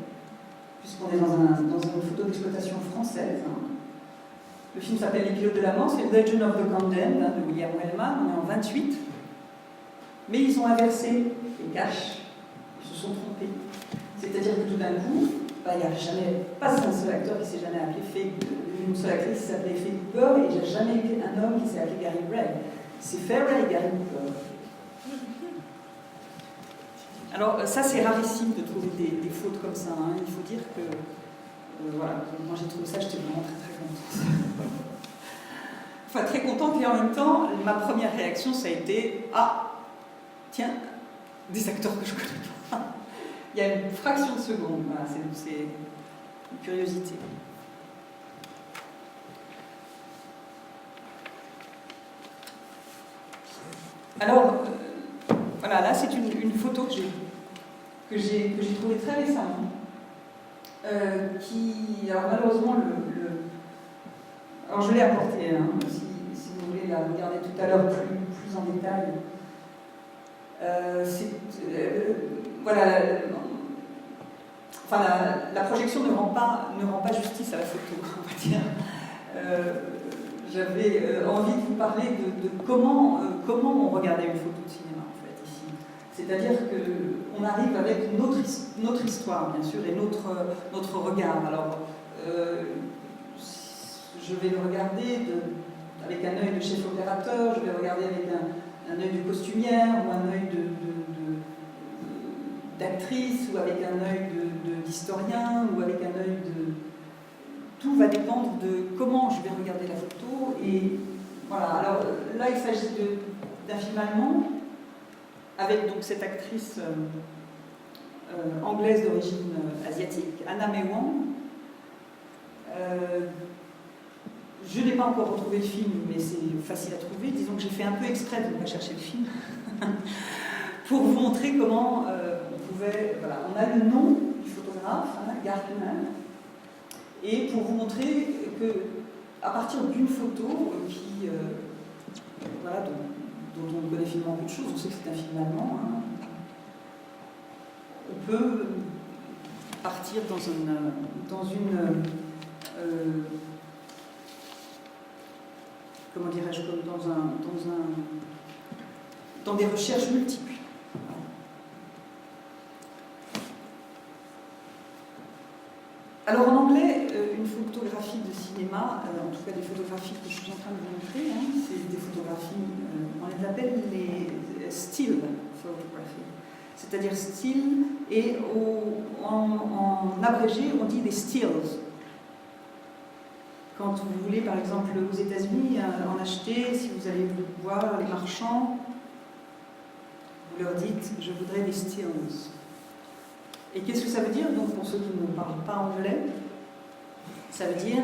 puisqu'on est dans une photo d'exploitation française. Le film s'appelle Les pilotes de la mort, c'est Legend of the Condemned de William Wellman, on est en 28. Mais ils ont inversé les caches, ils se sont trompés. C'est-à-dire que tout d'un coup, il n'y a jamais, pas un seul acteur qui s'est jamais appelé une seule actrice qui s'appelait Faye Cooper, et il n'y a jamais eu un homme qui s'est appelé Gary Gray. C'est Farrell et Gary Cooper. Alors ça c'est rarissime de trouver des fautes comme ça, hein. Il faut dire que voilà, moi j'ai trouvé ça, j'étais vraiment très très contente. Enfin très contente, et en même temps ma première réaction ça a été ah tiens, des acteurs que je connais pas. Il y a une fraction de seconde, voilà, c'est une curiosité. Alors voilà, là c'est une photo que j'ai trouvée très récemment, alors malheureusement, alors je l'ai apportée, hein, si vous voulez la regarder tout à l'heure plus en détail. Voilà, enfin, la projection ne rend pas justice à la photo, on va dire. J'avais envie de vous parler de comment on regardait une photo de cinéma, en fait, ici. C'est-à-dire qu'on arrive avec notre histoire, bien sûr, et notre regard. Alors, je vais le regarder avec un œil de chef opérateur, je vais regarder avec un œil de costumière, ou un œil d'actrice, ou avec un œil d'historien, ou avec un œil de... Tout va dépendre de comment je vais regarder la photo. Et voilà, alors là il s'agit d'un film allemand avec donc cette actrice anglaise d'origine asiatique, Anna May Wong. Je n'ai pas encore retrouvé le film, mais c'est facile à trouver. Disons que j'ai fait un peu exprès de ne pas chercher le film pour vous montrer comment on pouvait... Voilà, on a le nom du photographe, hein, Gardner. Et pour vous montrer qu'à partir d'une photo voilà, dont on connaît finalement peu de choses, on sait que c'est un film allemand, hein, on peut partir comment dirais-je, dans des recherches multiples. Alors en anglais, une photographie de cinéma, en tout cas des photographies que je suis en train de vous montrer, hein, c'est des photographies, on les appelle les still photography, c'est-à-dire still, et en abrégé on dit des stills. Quand vous voulez par exemple aux États-Unis en acheter, si vous allez voir les marchands, vous leur dites je voudrais des stills. Et qu'est-ce que ça veut dire, donc, pour ceux qui ne parlent pas anglais? Ça veut dire,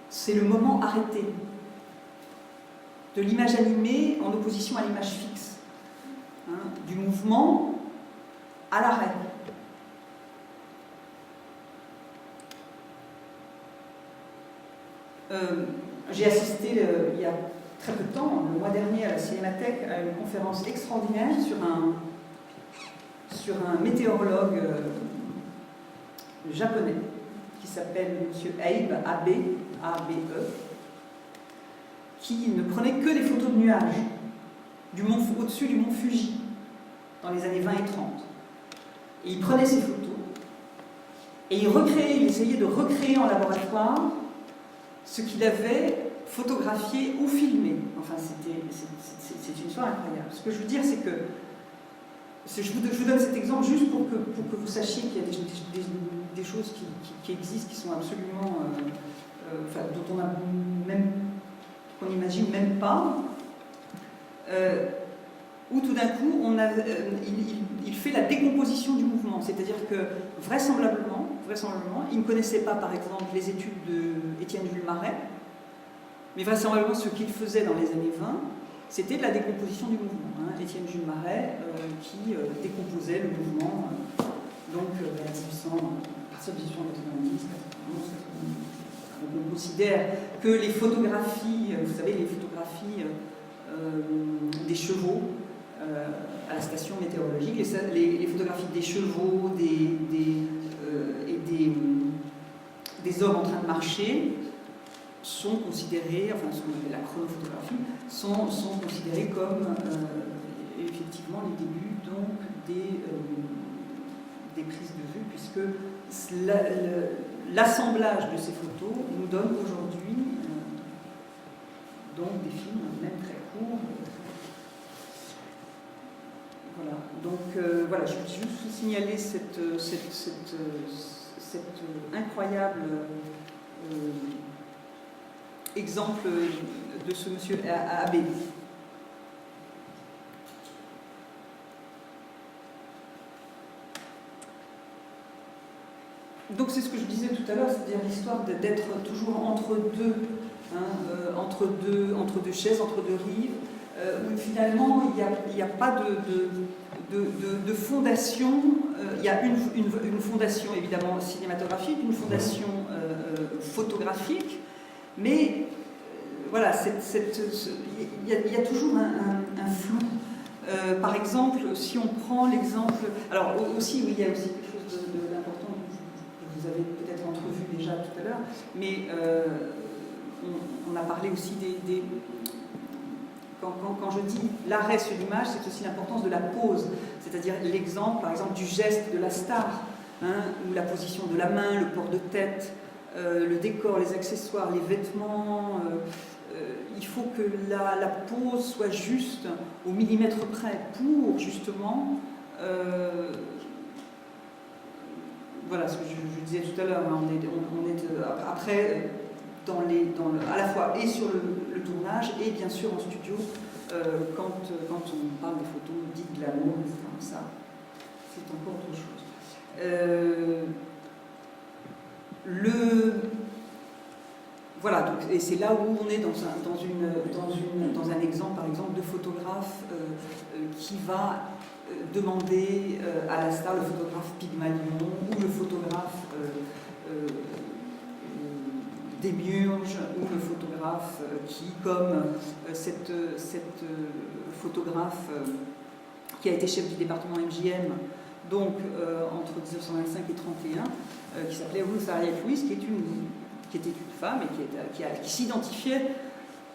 c'est le moment arrêté de l'image animée en opposition à l'image fixe, hein, du mouvement à l'arrêt. J'ai assisté il y a très peu de temps, le mois dernier, à la Cinémathèque, à une conférence extraordinaire sur un météorologue japonais qui s'appelle M. Abe, A-B-E, qui ne prenait que des photos de nuages au-dessus du mont Fuji, dans les années 20 et 30. Et il prenait ces photos, et il essayait de recréer en laboratoire ce qu'il avait photographié ou filmé. Enfin, c'est une histoire incroyable. Ce que je veux dire, c'est que je vous donne cet exemple juste pour que vous sachiez qu'il y a des choses qui existent, qui sont absolument, dont qu'on n'imagine même pas, où tout d'un coup, il fait la décomposition du mouvement. C'est-à-dire que vraisemblablement, il ne connaissait pas, par exemple, les études d'Étienne Jules Marais, mais vraisemblablement, ce qu'il faisait dans les années 20, c'était de la décomposition du mouvement. Étienne Jules Marais qui décomposait le mouvement, donc à partir de 1890, 91, 92. On considère que les photographies, vous savez, les photographies des chevaux à la station météorologique, les photographies des chevaux et des hommes en train de marcher sont considérées, enfin ce qu'on appelle la chronophotographie, sont considérées comme effectivement les débuts donc des prises de vue, puisque l'assemblage de ces photos nous donne aujourd'hui donc des films, même très courts. Voilà. Donc voilà, je vais juste vous signaler cet incroyable exemple de ce monsieur Abbé. Donc c'est ce que je disais tout à l'heure, c'est-à-dire l'histoire d'être toujours entre deux chaises, entre deux rives, où finalement il n'y a pas de fondation. Il y a une fondation évidemment cinématographique, une fondation photographique, mais voilà, il y a toujours un flou. Par exemple, si on prend l'exemple... Alors aussi, oui, il y a aussi quelque chose d'important que vous avez peut-être entrevu déjà tout à l'heure, mais on a parlé aussi des quand je dis l'arrêt sur l'image, c'est aussi l'importance de la pose, c'est-à-dire l'exemple, par exemple, du geste de la star, ou la position de la main, le port de tête, le décor, les accessoires, les vêtements. Il faut que la pose soit juste au millimètre près pour justement voilà ce que je disais tout à l'heure, on est après à la fois et sur le tournage et bien sûr en studio quand on parle des photos dites de l'amour, ça c'est encore autre chose. Voilà, donc, et c'est là où on est dans un exemple, par exemple, de photographe qui va demander à la star, le photographe Pygmalion ou le photographe Démiurge ou le photographe qui, comme cette photographe qui a été chef du département MGM, donc entre 1925 et 1931, qui s'appelait Ruth Harriet Lewis, qui était une femme et qui s'identifiait.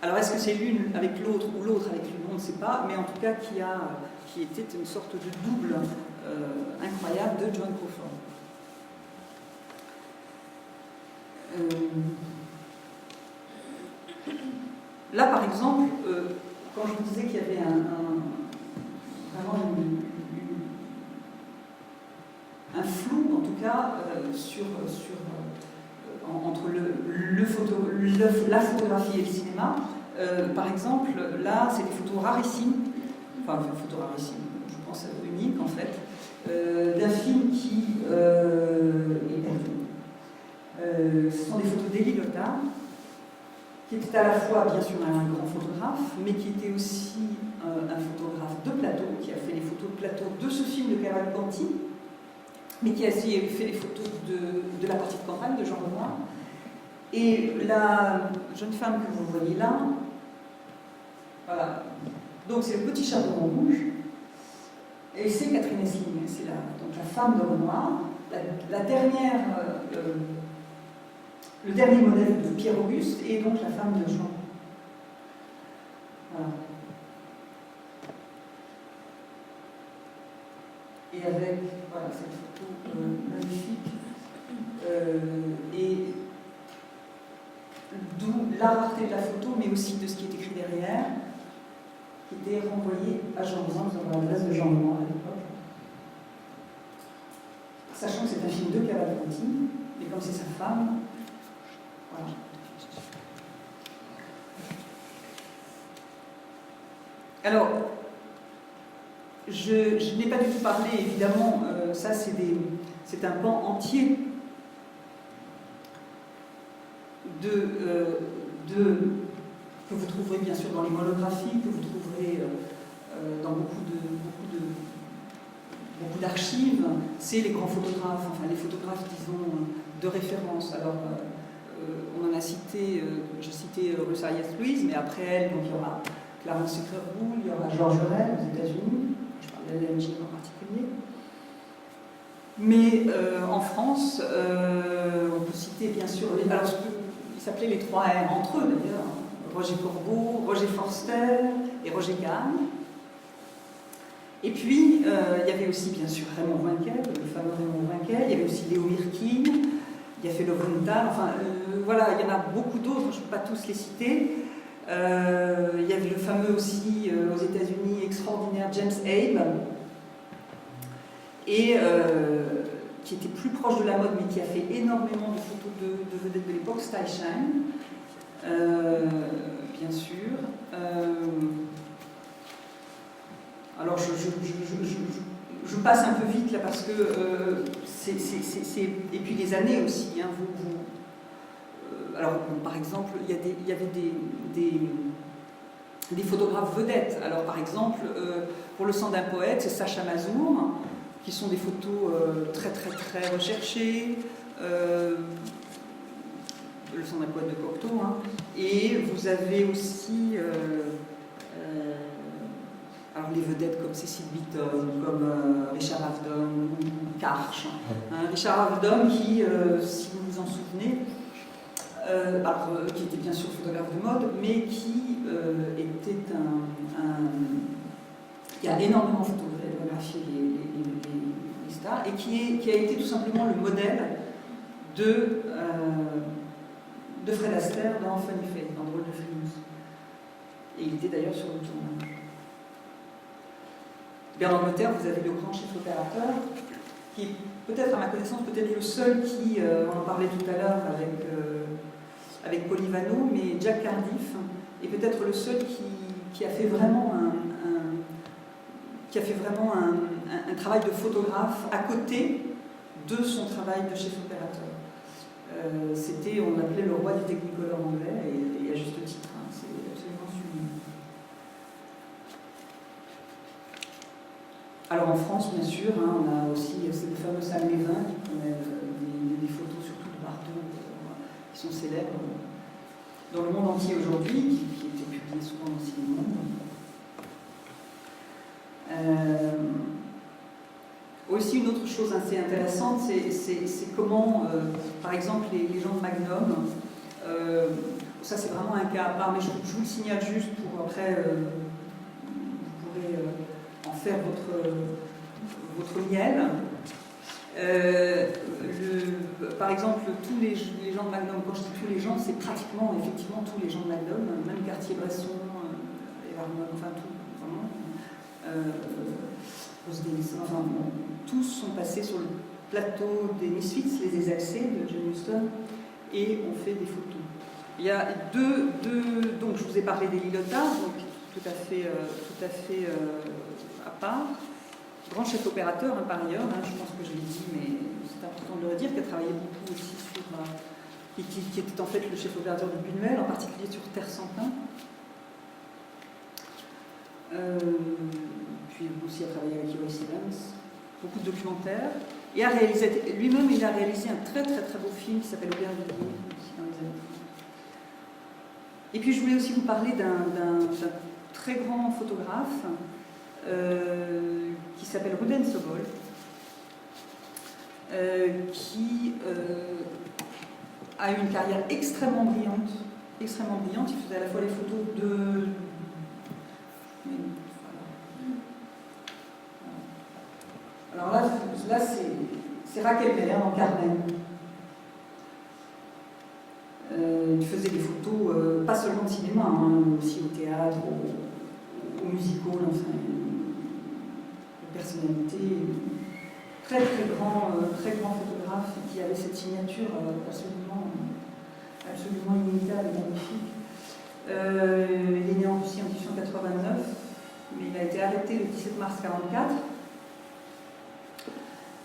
Alors est-ce que c'est l'une avec l'autre ou l'autre avec l'une, on ne sait pas, mais en tout cas qui était une sorte de double incroyable de Joan Crawford. Là, par exemple, quand je vous disais qu'il y avait vraiment un flou, en tout cas, entre la photographie et le cinéma, par exemple, là, c'est des photos rarissimes, enfin, photos rarissimes, je pense uniques en fait, d'un film qui est perdu. Ce sont des photos d'Élie Lothar, qui était à la fois, bien sûr, un grand photographe, mais qui était aussi un photographe de plateau, qui a fait les photos de plateau de ce film de Cavalcanti, mais qui a aussi fait les photos de la partie de campagne de Jean Renoir. Et la jeune femme que vous voyez là, voilà, donc c'est le petit chapeau en rouge, et c'est Catherine Essling, c'est donc la femme de Renoir, la dernière... le dernier modèle de Pierre-Auguste et donc la femme de Jean. Voilà. cette photo magnifique. Et d'où la rareté de la photo, mais aussi de ce qui est écrit derrière, qui était renvoyé à Jean Moin. Nous avons l'adresse de Jean Moin à l'époque. Sachant que c'est un film de Cavalcanti, et comme c'est sa femme, voilà. Alors, je n'ai pas du tout parlé, évidemment, ça c'est un pan entier que vous trouverez bien sûr dans les monographies, que vous trouverez dans beaucoup d'archives. C'est les grands photographes, enfin les photographes, disons, de référence. Alors, on en a cité, j'ai cité Rosa Louise, mais après elle, donc, il y aura Clarence Sucre-Boule, il y aura Georges Rel aux États-Unis, je parle de l'LNG en particulier. Mais en France, on peut citer bien sûr, alors ils s'appelaient les 3 R entre eux d'ailleurs, Roger Corbeau, Roger Forster et Roger Kahn. Et puis, il y avait aussi bien sûr Raymond Winkel, le fameux Raymond Winkel, il y avait aussi Léo Mirkin, il y a fait Lowenthal, enfin voilà, il y en a beaucoup d'autres, je ne peux pas tous les citer. Il y avait le fameux aussi aux États-Unis extraordinaire James Abe, et qui était plus proche de la mode, mais qui a fait énormément de photos de vedettes de l'époque, Style Shine, bien sûr. Alors je passe un peu vite là parce que et puis les années aussi. Hein, alors par exemple, il y avait des photographes vedettes. Alors par exemple, pour Le sang d'un poète, c'est Sacha Masour, qui sont des photos très recherchées. Le sang d'un poète de Cocteau. Hein. Et vous avez aussi alors les vedettes comme Cécile Beaton, comme Richard Avedon ou Karch. Hein, Richard Avedon qui, si vous vous en souvenez, qui était bien sûr photographe de mode, mais qui était qui a énormément photographié les stars et qui a été tout simplement le modèle de Fred Astaire dans Funny Face, dans Drôle de Frimousse. Et il était d'ailleurs sur le tournage. En Angleterre, vous avez le grand chef opérateur, qui est peut-être, à ma connaissance, peut-être le seul qui, on en parlait tout à l'heure avec Polivano, mais Jack Cardiff est peut-être le seul qui a fait vraiment un travail de photographe à côté de son travail de chef opérateur. On l'appelait le roi du Technicolor anglais, et à juste titre, hein, c'est absolument sublime. Alors en France, bien sûr, hein, on a aussi le fameux Sam Lévin qui prenait des photos surtout de bateaux qui sont célèbres dans le monde entier aujourd'hui, qui étaient publiées souvent dans le Monde. Aussi, une autre chose assez intéressante, c'est comment, par exemple, les gens de Magnum, ça c'est vraiment un cas à part, mais je vous le signale juste pour après, vous pourrez en faire votre miel. Par exemple, tous les gens de Magnum, quand je dis tous les gens, c'est pratiquement, effectivement, tous les gens de Magnum, même Cartier-Bresson, enfin tout, vraiment. Enfin, tous sont passés sur le plateau des Misfits, les Exalcés de John Huston, et ont fait des photos. Il y a donc je vous ai parlé des Lillotards, donc tout à fait à part. Grand chef opérateur, hein, par ailleurs, hein, je pense que je l'ai dit, mais c'est important de le redire, qui a travaillé beaucoup aussi sur. Qui était en fait le chef opérateur de Buñuel, en particulier sur Terre sans pain. Puis aussi a travaillé avec Joyce Evans, beaucoup de documentaires, et lui-même il a réalisé un très beau film qui s'appelle Aubervilliers, aussi dans les années 30. Et puis je voulais aussi vous parler d'un très grand photographe qui s'appelle Rudens Sobol, qui a eu une carrière extrêmement brillante. Il faisait à la fois les photos de... Alors là c'est Raquel Peller dans Carmen. Il faisait des photos, pas seulement de cinéma, hein, aussi au théâtre, au musical, enfin, une personnalité, très grand photographe qui avait cette signature absolument inéditable et magnifique. Il est né en Russie en 1889, mais il a été arrêté le 17 mars 1944,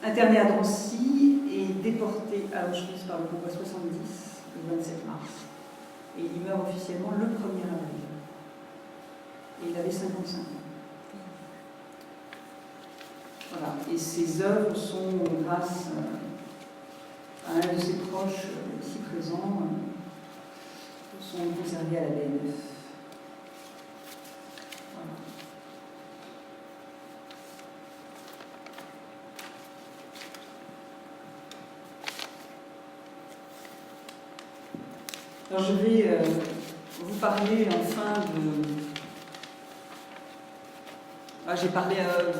interné à Drancy et déporté à Auschwitz par le convoi 70 le 27 mars. Et il meurt officiellement le 1er avril. Et il avait 55 ans. Voilà. Et ses œuvres sont, grâce à un de ses proches ici présents, sont conservées à la BNF. Voilà. Alors je vais vous parler enfin de... Ah, j'ai parlé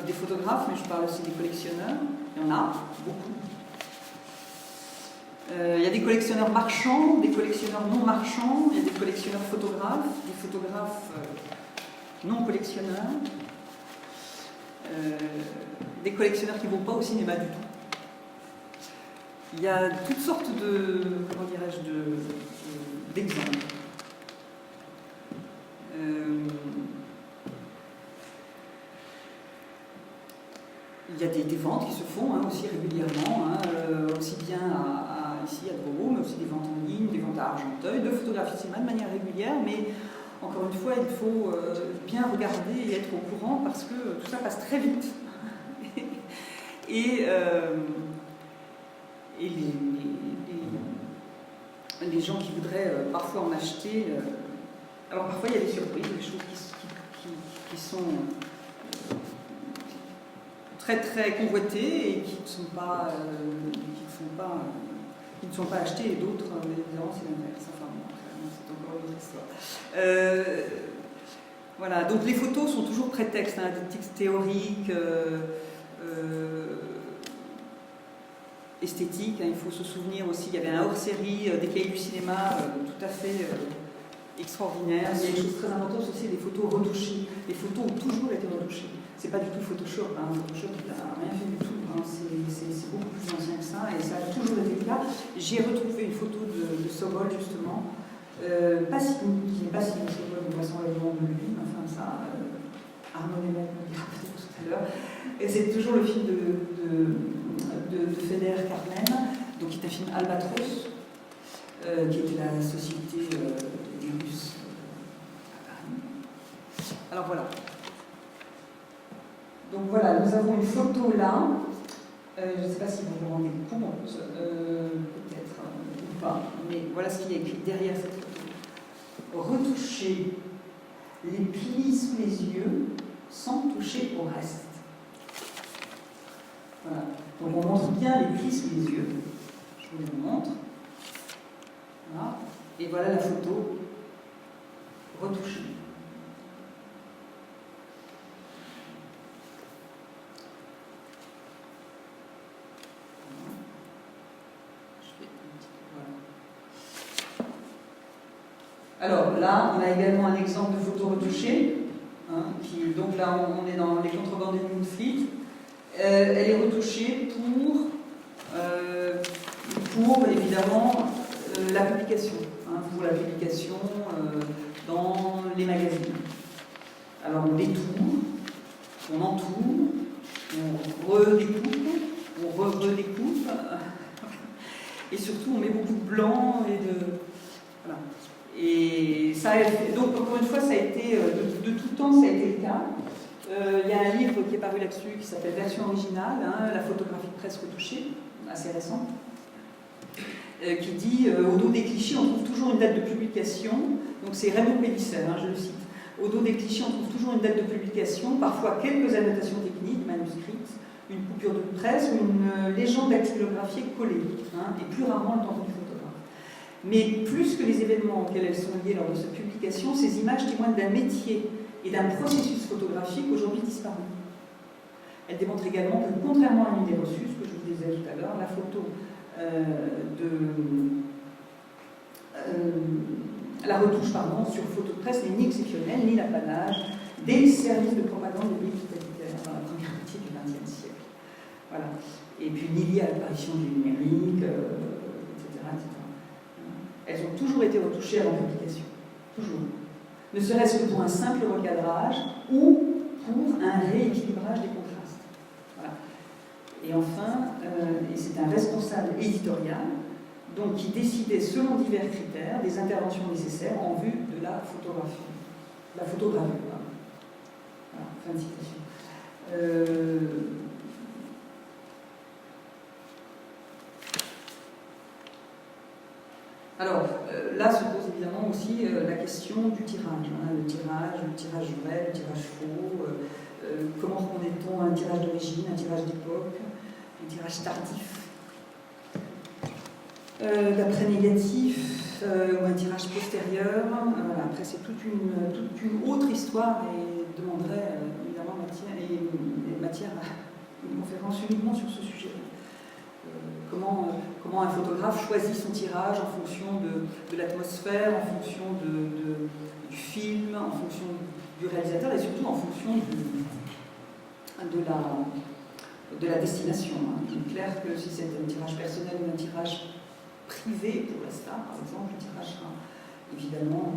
des photographes, mais je parle aussi des collectionneurs. Il y en a beaucoup. Il y a des collectionneurs marchands, des collectionneurs non marchands, il y a des collectionneurs photographes, des photographes non collectionneurs, des collectionneurs qui ne vont pas au cinéma du tout. Il y a toutes sortes de, comment dirais-je, d'exemples. Il y a des ventes qui se font aussi régulièrement, aussi bien ici à Drogo, mais aussi des ventes en ligne, des ventes à Argenteuil, de photographies de cinéma de manière régulière, mais encore une fois, il faut bien regarder et être au courant parce que tout ça passe très vite. Et les gens qui voudraient parfois en acheter, alors parfois il y a des surprises, des choses qui sont très convoitées et qui ne sont pas achetées, et d'autres, évidemment, c'est l'inverse. Enfin, bon, c'est encore une autre histoire. Voilà, donc les photos sont toujours prétextes, des textes théoriques, esthétiques. Il faut se souvenir aussi, il y avait un hors-série des cahiers du cinéma tout à fait extraordinaire. Il y a des choses très importantes aussi, des photos retouchées. Les photos ont toujours été retouchées. C'est pas du tout Photoshop, Photoshop n'a rien fait du tout, c'est beaucoup plus ancien que ça, et ça a toujours été le cas. J'ai retrouvé une photo de Sobol, justement, qui n'est pas signé Sobol, de toute façon, le nom de lui, enfin ça, Arnaud Lévesque me dira peut-être tout à l'heure. Et c'est toujours le film de Feder Carmen, donc qui est un film Albatros, qui était la société des Russes à Paris. Alors voilà. Donc voilà, nous avons une photo là. Je ne sais pas si vous vous rendez compte, peut-être ou pas, mais voilà ce qui est écrit derrière cette photo. Retoucher les plis sous les yeux sans toucher au reste. Voilà. Donc on montre bien les plis sous les yeux. Je vous les montre. Voilà. Et voilà la photo retouchée. Alors là, on a également un exemple de photo retouchée, donc là on est dans les contrebandes de Moonfleet. Elle est retouchée pour évidemment la publication, pour la publication dans les magazines. Alors on détourne, on entoure, on redécoupe, on redécoupe, et surtout on met beaucoup de blanc et de... Voilà. Et ça, donc encore une fois, ça a été, de tout temps, ça a été le cas. Il y a un livre qui est paru là-dessus qui s'appelle Version originale, la photographie de presse retouchée, assez récente, qui dit au dos des clichés, on trouve toujours une date de publication. Donc c'est Raymond Pellicer, je le cite. Au dos des clichés, on trouve toujours une date de publication, parfois quelques annotations techniques, manuscrites, une coupure de presse ou une légende dactylographiée collée, et plus rarement le tampon du photographe. Mais plus que les événements auxquels elles sont liées lors de cette publication, ces images témoignent d'un métier et d'un processus photographique aujourd'hui disparu. Elle démontre également que, contrairement à une idée reçue, ce que je vous disais tout à l'heure, la photo la retouche sur photo de presse n'est ni exceptionnelle, ni l'apanage des services de propagande des pays totalitaires dans la première moitié du XXe siècle. Voilà. Et puis ni liée à l'apparition du numérique, etc., etc. Elles ont toujours été retouchées avant publication. Toujours. Ne serait-ce que pour un simple recadrage ou pour un rééquilibrage des contrastes. Voilà. Et enfin, et c'est un responsable éditorial donc, qui décidait selon divers critères des interventions nécessaires en vue de la photographie. La photogravure. Voilà, fin de citation. Alors, là se pose évidemment aussi la question du tirage. Le tirage vrai, le tirage faux. Comment reconnaît-on un tirage d'origine, un tirage d'époque, un tirage tardif, d'après négatif, ou un tirage postérieur. Voilà, après, c'est toute une autre histoire et demanderait évidemment matière à une conférence uniquement sur ce sujet. Comment un photographe choisit son tirage en fonction de l'atmosphère, en fonction du film, en fonction du réalisateur et surtout en fonction de la destination. Il est clair que si c'est un tirage personnel ou un tirage privé pour la star, par exemple, le tirage sera évidemment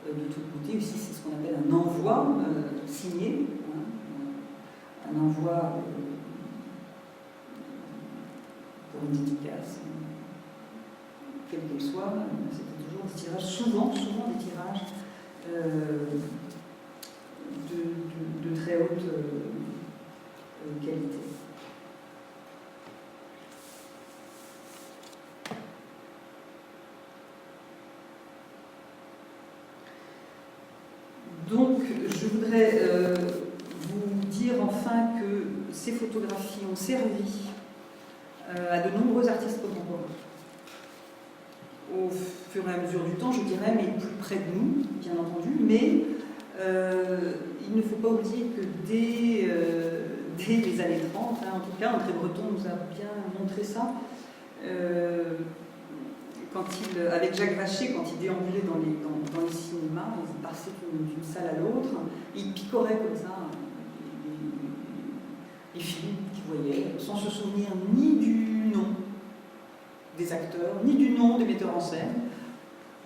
de toute beauté. Ici, c'est ce qu'on appelle un envoi signé, un envoi pour une dédicace, quelle qu'elle soit. C'était toujours des tirages, souvent des tirages de très haute qualité. Donc, je voudrais vous dire enfin que ces photographies ont servi à de nombreux artistes contemporains. Au fur et à mesure du temps, je dirais, mais plus près de nous, bien entendu, mais il ne faut pas oublier que dès les années 30, en tout cas, André Breton nous a bien montré ça, avec Jacques Vacher, quand il déambulait dans les cinémas, il passait d'une salle à l'autre, il picorait comme ça les films qu'il voyait, sans se souvenir ni du nom des acteurs, ni du nom des metteurs en scène,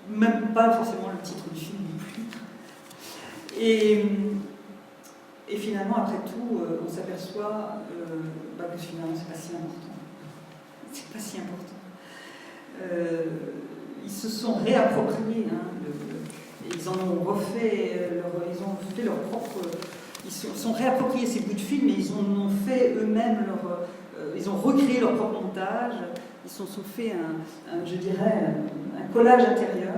même pas forcément le titre du film non plus. Et finalement, après tout, on s'aperçoit que finalement, c'est pas si important. C'est pas si important. Ils se sont réappropriés, ils en ont refait, ils ont fait leur propre. Ils se sont réappropriés ces bouts de film et ils en ont fait eux-mêmes ils ont recréé leur propre montage. Ils se sont fait je dirais, un collage intérieur,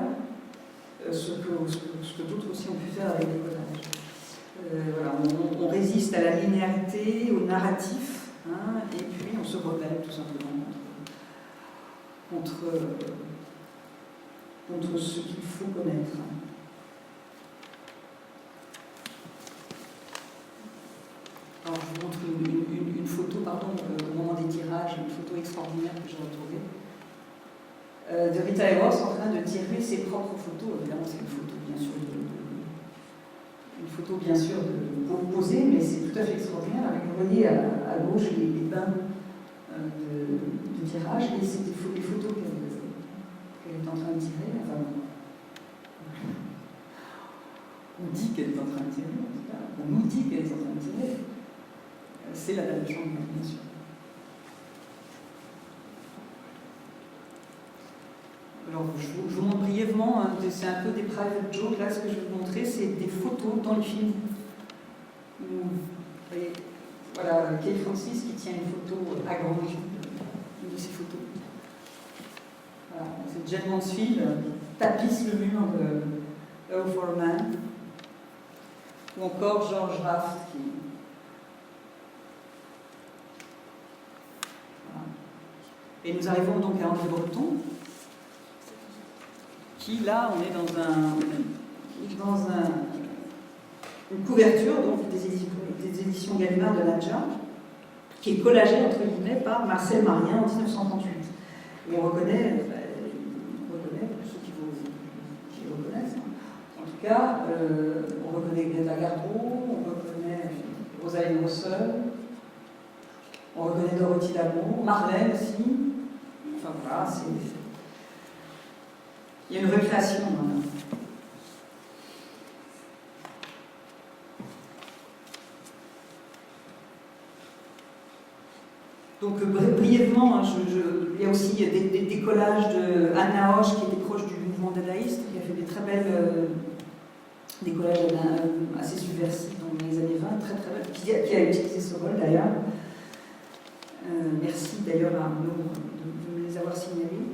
ce que d'autres aussi ont pu faire avec les collages. Voilà, on résiste à la linéarité, au narratif, et puis on se rebelle tout simplement contre ce qu'il faut connaître. Alors, je vous montre une photo, au moment des tirages, une photo extraordinaire que j'ai retrouvée, de Rita Hayworth en train de tirer ses propres photos. Évidemment, c'est une photo, bien sûr, de posée, mais c'est tout à fait extraordinaire. Avec, vous voyez, à gauche, les bains de tirage, et c'est des photos qu'elle est en train de tirer. Enfin, on dit qu'elle est en train de tirer, en tout cas. On nous dit qu'elle est en train de tirer. C'est la dame de chambre, bien sûr. Alors, je vous montre brièvement, c'est un peu des private jokes. Là, ce que je vais vous montrer, c'est des photos dans les films. Vous voyez, voilà, Kay Francis qui tient une photo à grand jeu, une de ses photos. Voilà, c'est Jane Mansfield qui tapisse le mur de Oh for a Man. Ou encore George Raft qui. Voilà. Et nous arrivons donc à André Breton, qui là, on est dans une couverture donc, des éditions Gallimard de Nadja. qui est collagé entre guillemets par Marcel Marien en 1938. Et on reconnaît, pour ceux qui le reconnaissent, en tout cas, on reconnaît Greta Garbo, on reconnaît Rosaline Rossel, on reconnaît Dorothy Lamour, Marlène aussi. Enfin voilà, il y a une recréation. Hein. Donc brièvement, hein, il y a aussi des collages de Anna Hoche, qui était proche du mouvement dadaïste, qui a fait des très belles des collages assez subversifs dans les années 20, très très belles, qui a utilisé ce rôle d'ailleurs. Merci d'ailleurs à Arnaud de me les avoir signalés.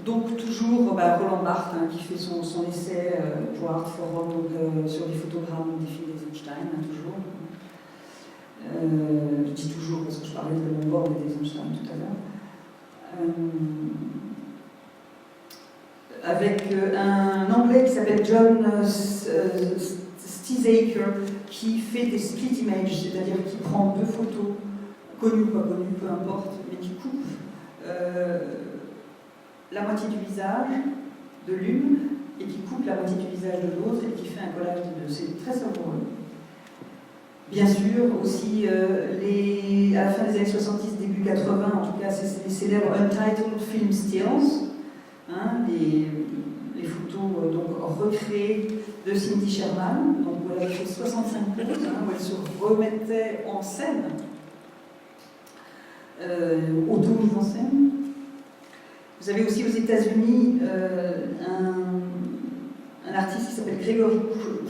Donc toujours Roland Barthes, hein, qui fait son essai pour Art Forum sur les photogrammes des films d'Eisenstein, hein, toujours. Je dis toujours parce que je parlais de mon bord et d'Eisenstein tout à l'heure. Avec un Anglais qui s'appelle John Steesaker, qui fait des split images, c'est-à-dire qui prend deux photos, connues ou pas connues, peu importe, mais qui coupe la moitié du visage de l'une et qui coupe la moitié du visage de l'autre et qui fait un collage des deux. C'est très savoureux. Bien sûr, aussi, à la fin des années 70, début 80, en tout cas, c'est les célèbres Untitled Film Stills, hein, les photos donc recréées de Cindy Sherman, donc où elle avait fait 65 poses, hein, où elle se remettait en scène, auto-mise en scène. Vous avez aussi aux États-Unis un artiste qui s'appelle Gregory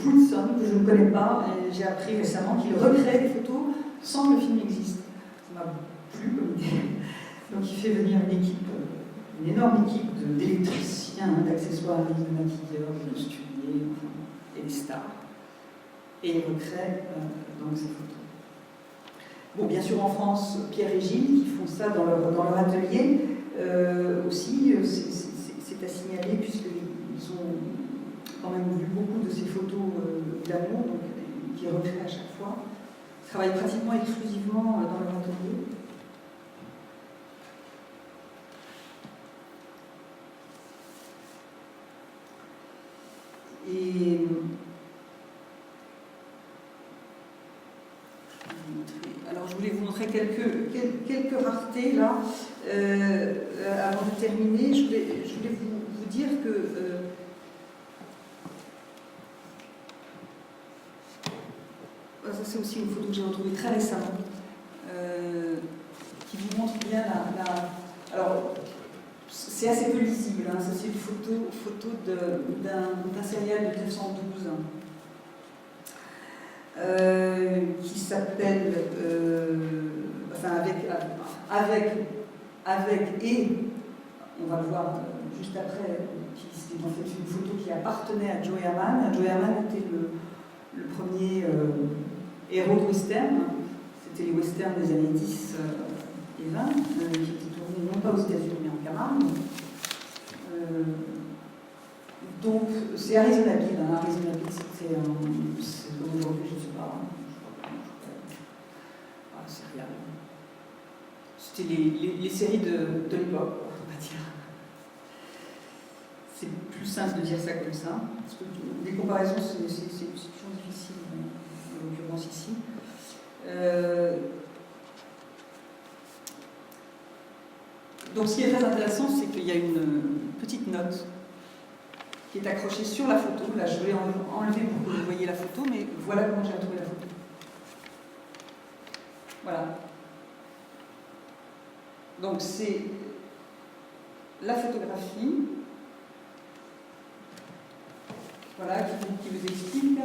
Coulson, que je ne connais pas, et j'ai appris récemment qu'il recrée des photos sans que le film existe. Ça m'a plu comme idée. Donc il fait venir une énorme équipe d'électriciens, d'accessoiristes, de maquilleurs, de costumiers, et des stars. Et il recrée donc ces photos. Bon, bien sûr en France, Pierre et Gilles, qui font ça dans leur atelier, aussi, c'est à signaler, puisqu'ils ont quand même vu beaucoup de ces photos d'amour, donc qui recréent à chaque fois. Ils travaillent pratiquement exclusivement dans leur atelier. Et alors je voulais vous montrer quelques raretés là. Avant de terminer, je voulais vous dire que ça c'est aussi une photo que j'ai retrouvée très récemment, qui vous montre bien alors c'est assez peu lisible, hein, ça c'est une photo d'un serial de 1912 qui s'appelle enfin avec et on va le voir juste après, c'était en fait une photo qui appartenait à Joe Herman. Joe Herman était le premier héros de western. C'était les westerns des années 10 et 20 qui étaient tournés non pas aux États-Unis mais en Camargue. Donc c'est Arizona Bill. Arizona Bill, c'était comme aujourd'hui, je ne sais pas. C'est rien. C'était les séries de l'époque, on va dire. C'est plus simple de dire ça comme ça, parce que les comparaisons, c'est toujours difficile, en l'occurrence ici. Donc ce qui est très intéressant, c'est qu'il y a une petite note qui est accrochée sur la photo. Là, je vais enlever pour que vous voyez la photo, mais voilà comment j'ai retrouvé la photo. Voilà. Donc c'est la photographie, voilà, qui vous explique.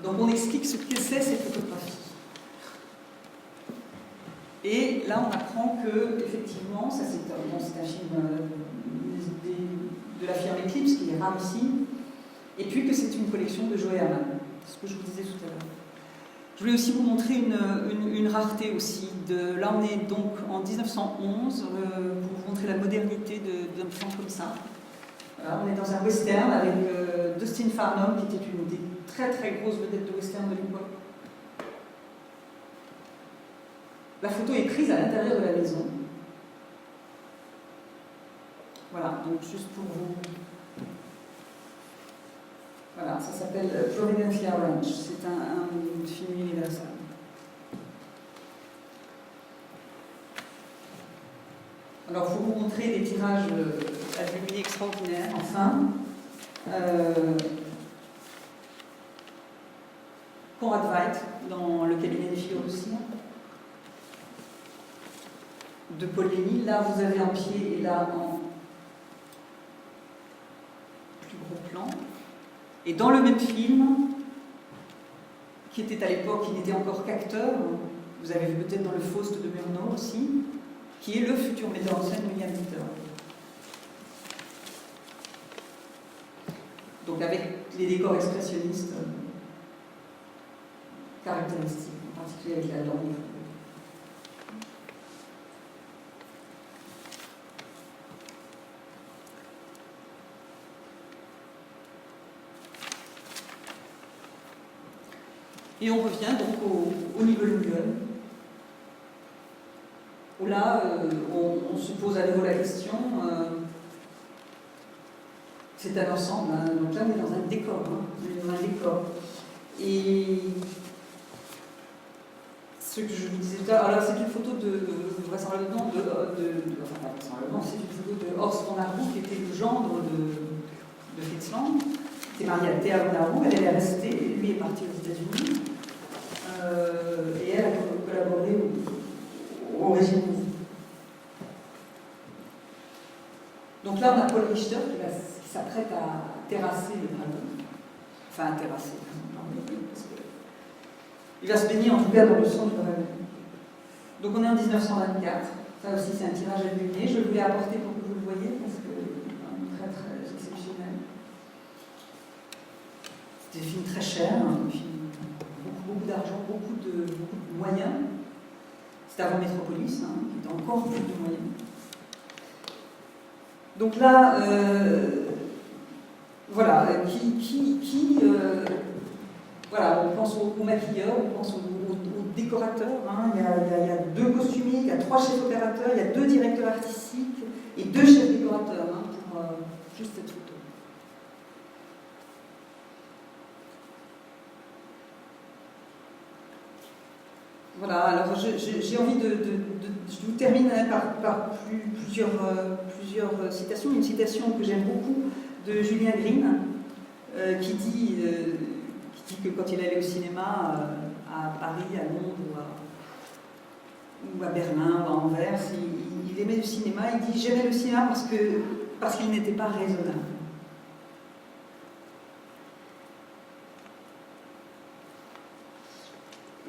Donc on explique ce que c'est cette photographie. Et là on apprend que effectivement, ça c'est un film de la firme Eclipse qui est rare ici, et puis que c'est une collection de Joe Herman, c'est ce que je vous disais tout à l'heure. Je voulais aussi vous montrer une rareté aussi. Là, on est donc en 1911, pour vous montrer la modernité d'un film comme ça. Voilà, on est dans un western avec Dustin Farnham, qui était une des très très grosses vedettes de western de l'époque. La photo est prise à l'intérieur de la maison. Voilà, donc juste pour vous. Voilà, ça s'appelle Providencia Ranch. C'est un film universel. Alors, il faut vous montrer des tirages à lumière extraordinaires. Enfin, Conrad Veidt, dans Le cabinet des figures de cire, de Paul Lény. Là, vous avez un pied et là, en plus gros plan. Et dans le même film, qui était à l'époque, il n'était encore qu'acteur, vous avez vu peut-être dans Le Faust de Murnau aussi, qui est le futur metteur en scène William Wyler. Donc avec les décors expressionnistes caractéristiques, en particulier avec la langue. Et on revient donc au Nibelungen, où là, on se pose à nouveau la question, c'est un ensemble, hein, donc là on est dans un décor, Et ce que je vous disais tout à l'heure, alors c'est une photo vraisemblablement c'est une photo de Horst von Harbou, qui était le gendre de Fritz Lang, qui était marié à Thea von Harbou, elle est restée, lui est parti aux États-Unis. Et elle a collaboré au régime. Donc là, on a Paul Richter qui s'apprête à terrasser le dragon. Enfin, à terrasser. Parce que il va se baigner en tout cas dans le sang du dragon. Donc on est en 1924. Ça aussi, c'est un tirage à lumière. Je voulais apporter pour que vous le voyez, parce que c'est très très exceptionnel. C'est des films très chers, des films beaucoup d'argent, beaucoup de moyens. C'était avant Métropolis, qui était encore plus de moyens. Donc là, voilà, voilà, on pense aux maquilleurs, on pense aux décorateurs. Il y a 2 costumiers, il y a 3 chefs opérateurs, il y a 2 directeurs artistiques et 2 chefs décorateurs pour juste cette photo. Voilà, alors j'ai envie je vous termine par plusieurs citations. Une citation que j'aime beaucoup de Julien Green, qui dit que quand il allait au cinéma à Paris, à Londres ou à Berlin ou à Anvers, il aimait le cinéma. Il dit « J'aimais le cinéma parce qu'il n'était pas raisonnable ».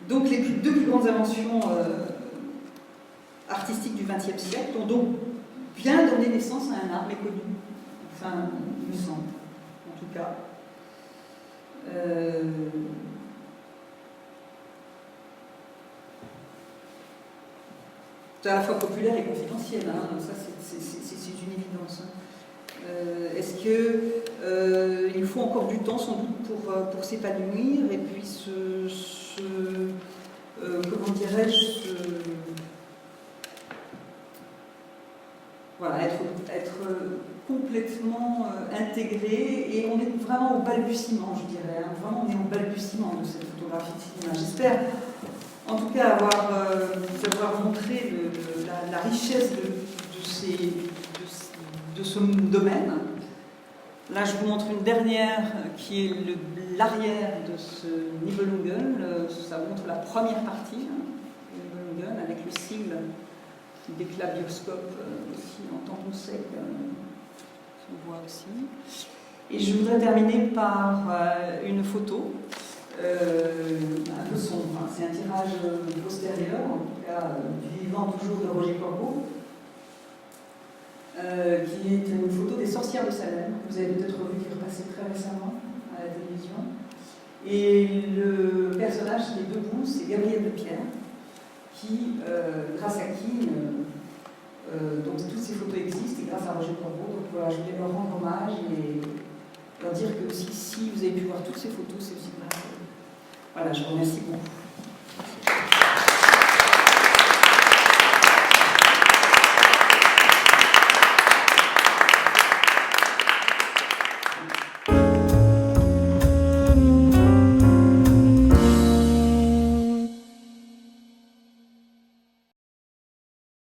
Donc les 2 plus grandes inventions artistiques du XXe siècle ont donc bien donné naissance à un art méconnu. Enfin, il me semble, en tout cas. C'est à la fois populaire et confidentiel, ça c'est une évidence. Est-ce qu'il faut encore du temps sans doute pour s'épanouir et puis comment dirais-je, voilà, être complètement intégré, et on est vraiment au balbutiement, je dirais, vraiment on est au balbutiement de cette photographie de cinéma. J'espère en tout cas avoir montré la richesse de ce domaine. Là, je vous montre une dernière qui est l'arrière de ce Nibelungen. Ça montre la première partie du Nibelungen avec le sigle d'éclat bioscope aussi en tampon sec, si on voit aussi. Et je voudrais terminer par une photo un peu sombre. C'est un tirage postérieur, en tout cas du vivant toujours de Roger Corbeau. Qui est une photo des sorcières de Salem, que vous avez peut-être vu, qui est repassée très récemment à la télévision. Et le personnage qui est debout, c'est Gabrielle de Pierre, qui, grâce à qui Donc toutes ces photos existent et grâce à Roger Poirot. Donc voilà, je voulais leur rendre hommage et leur dire que si vous avez pu voir toutes ces photos, c'est aussi grâce à eux. Voilà, je vous remercie beaucoup.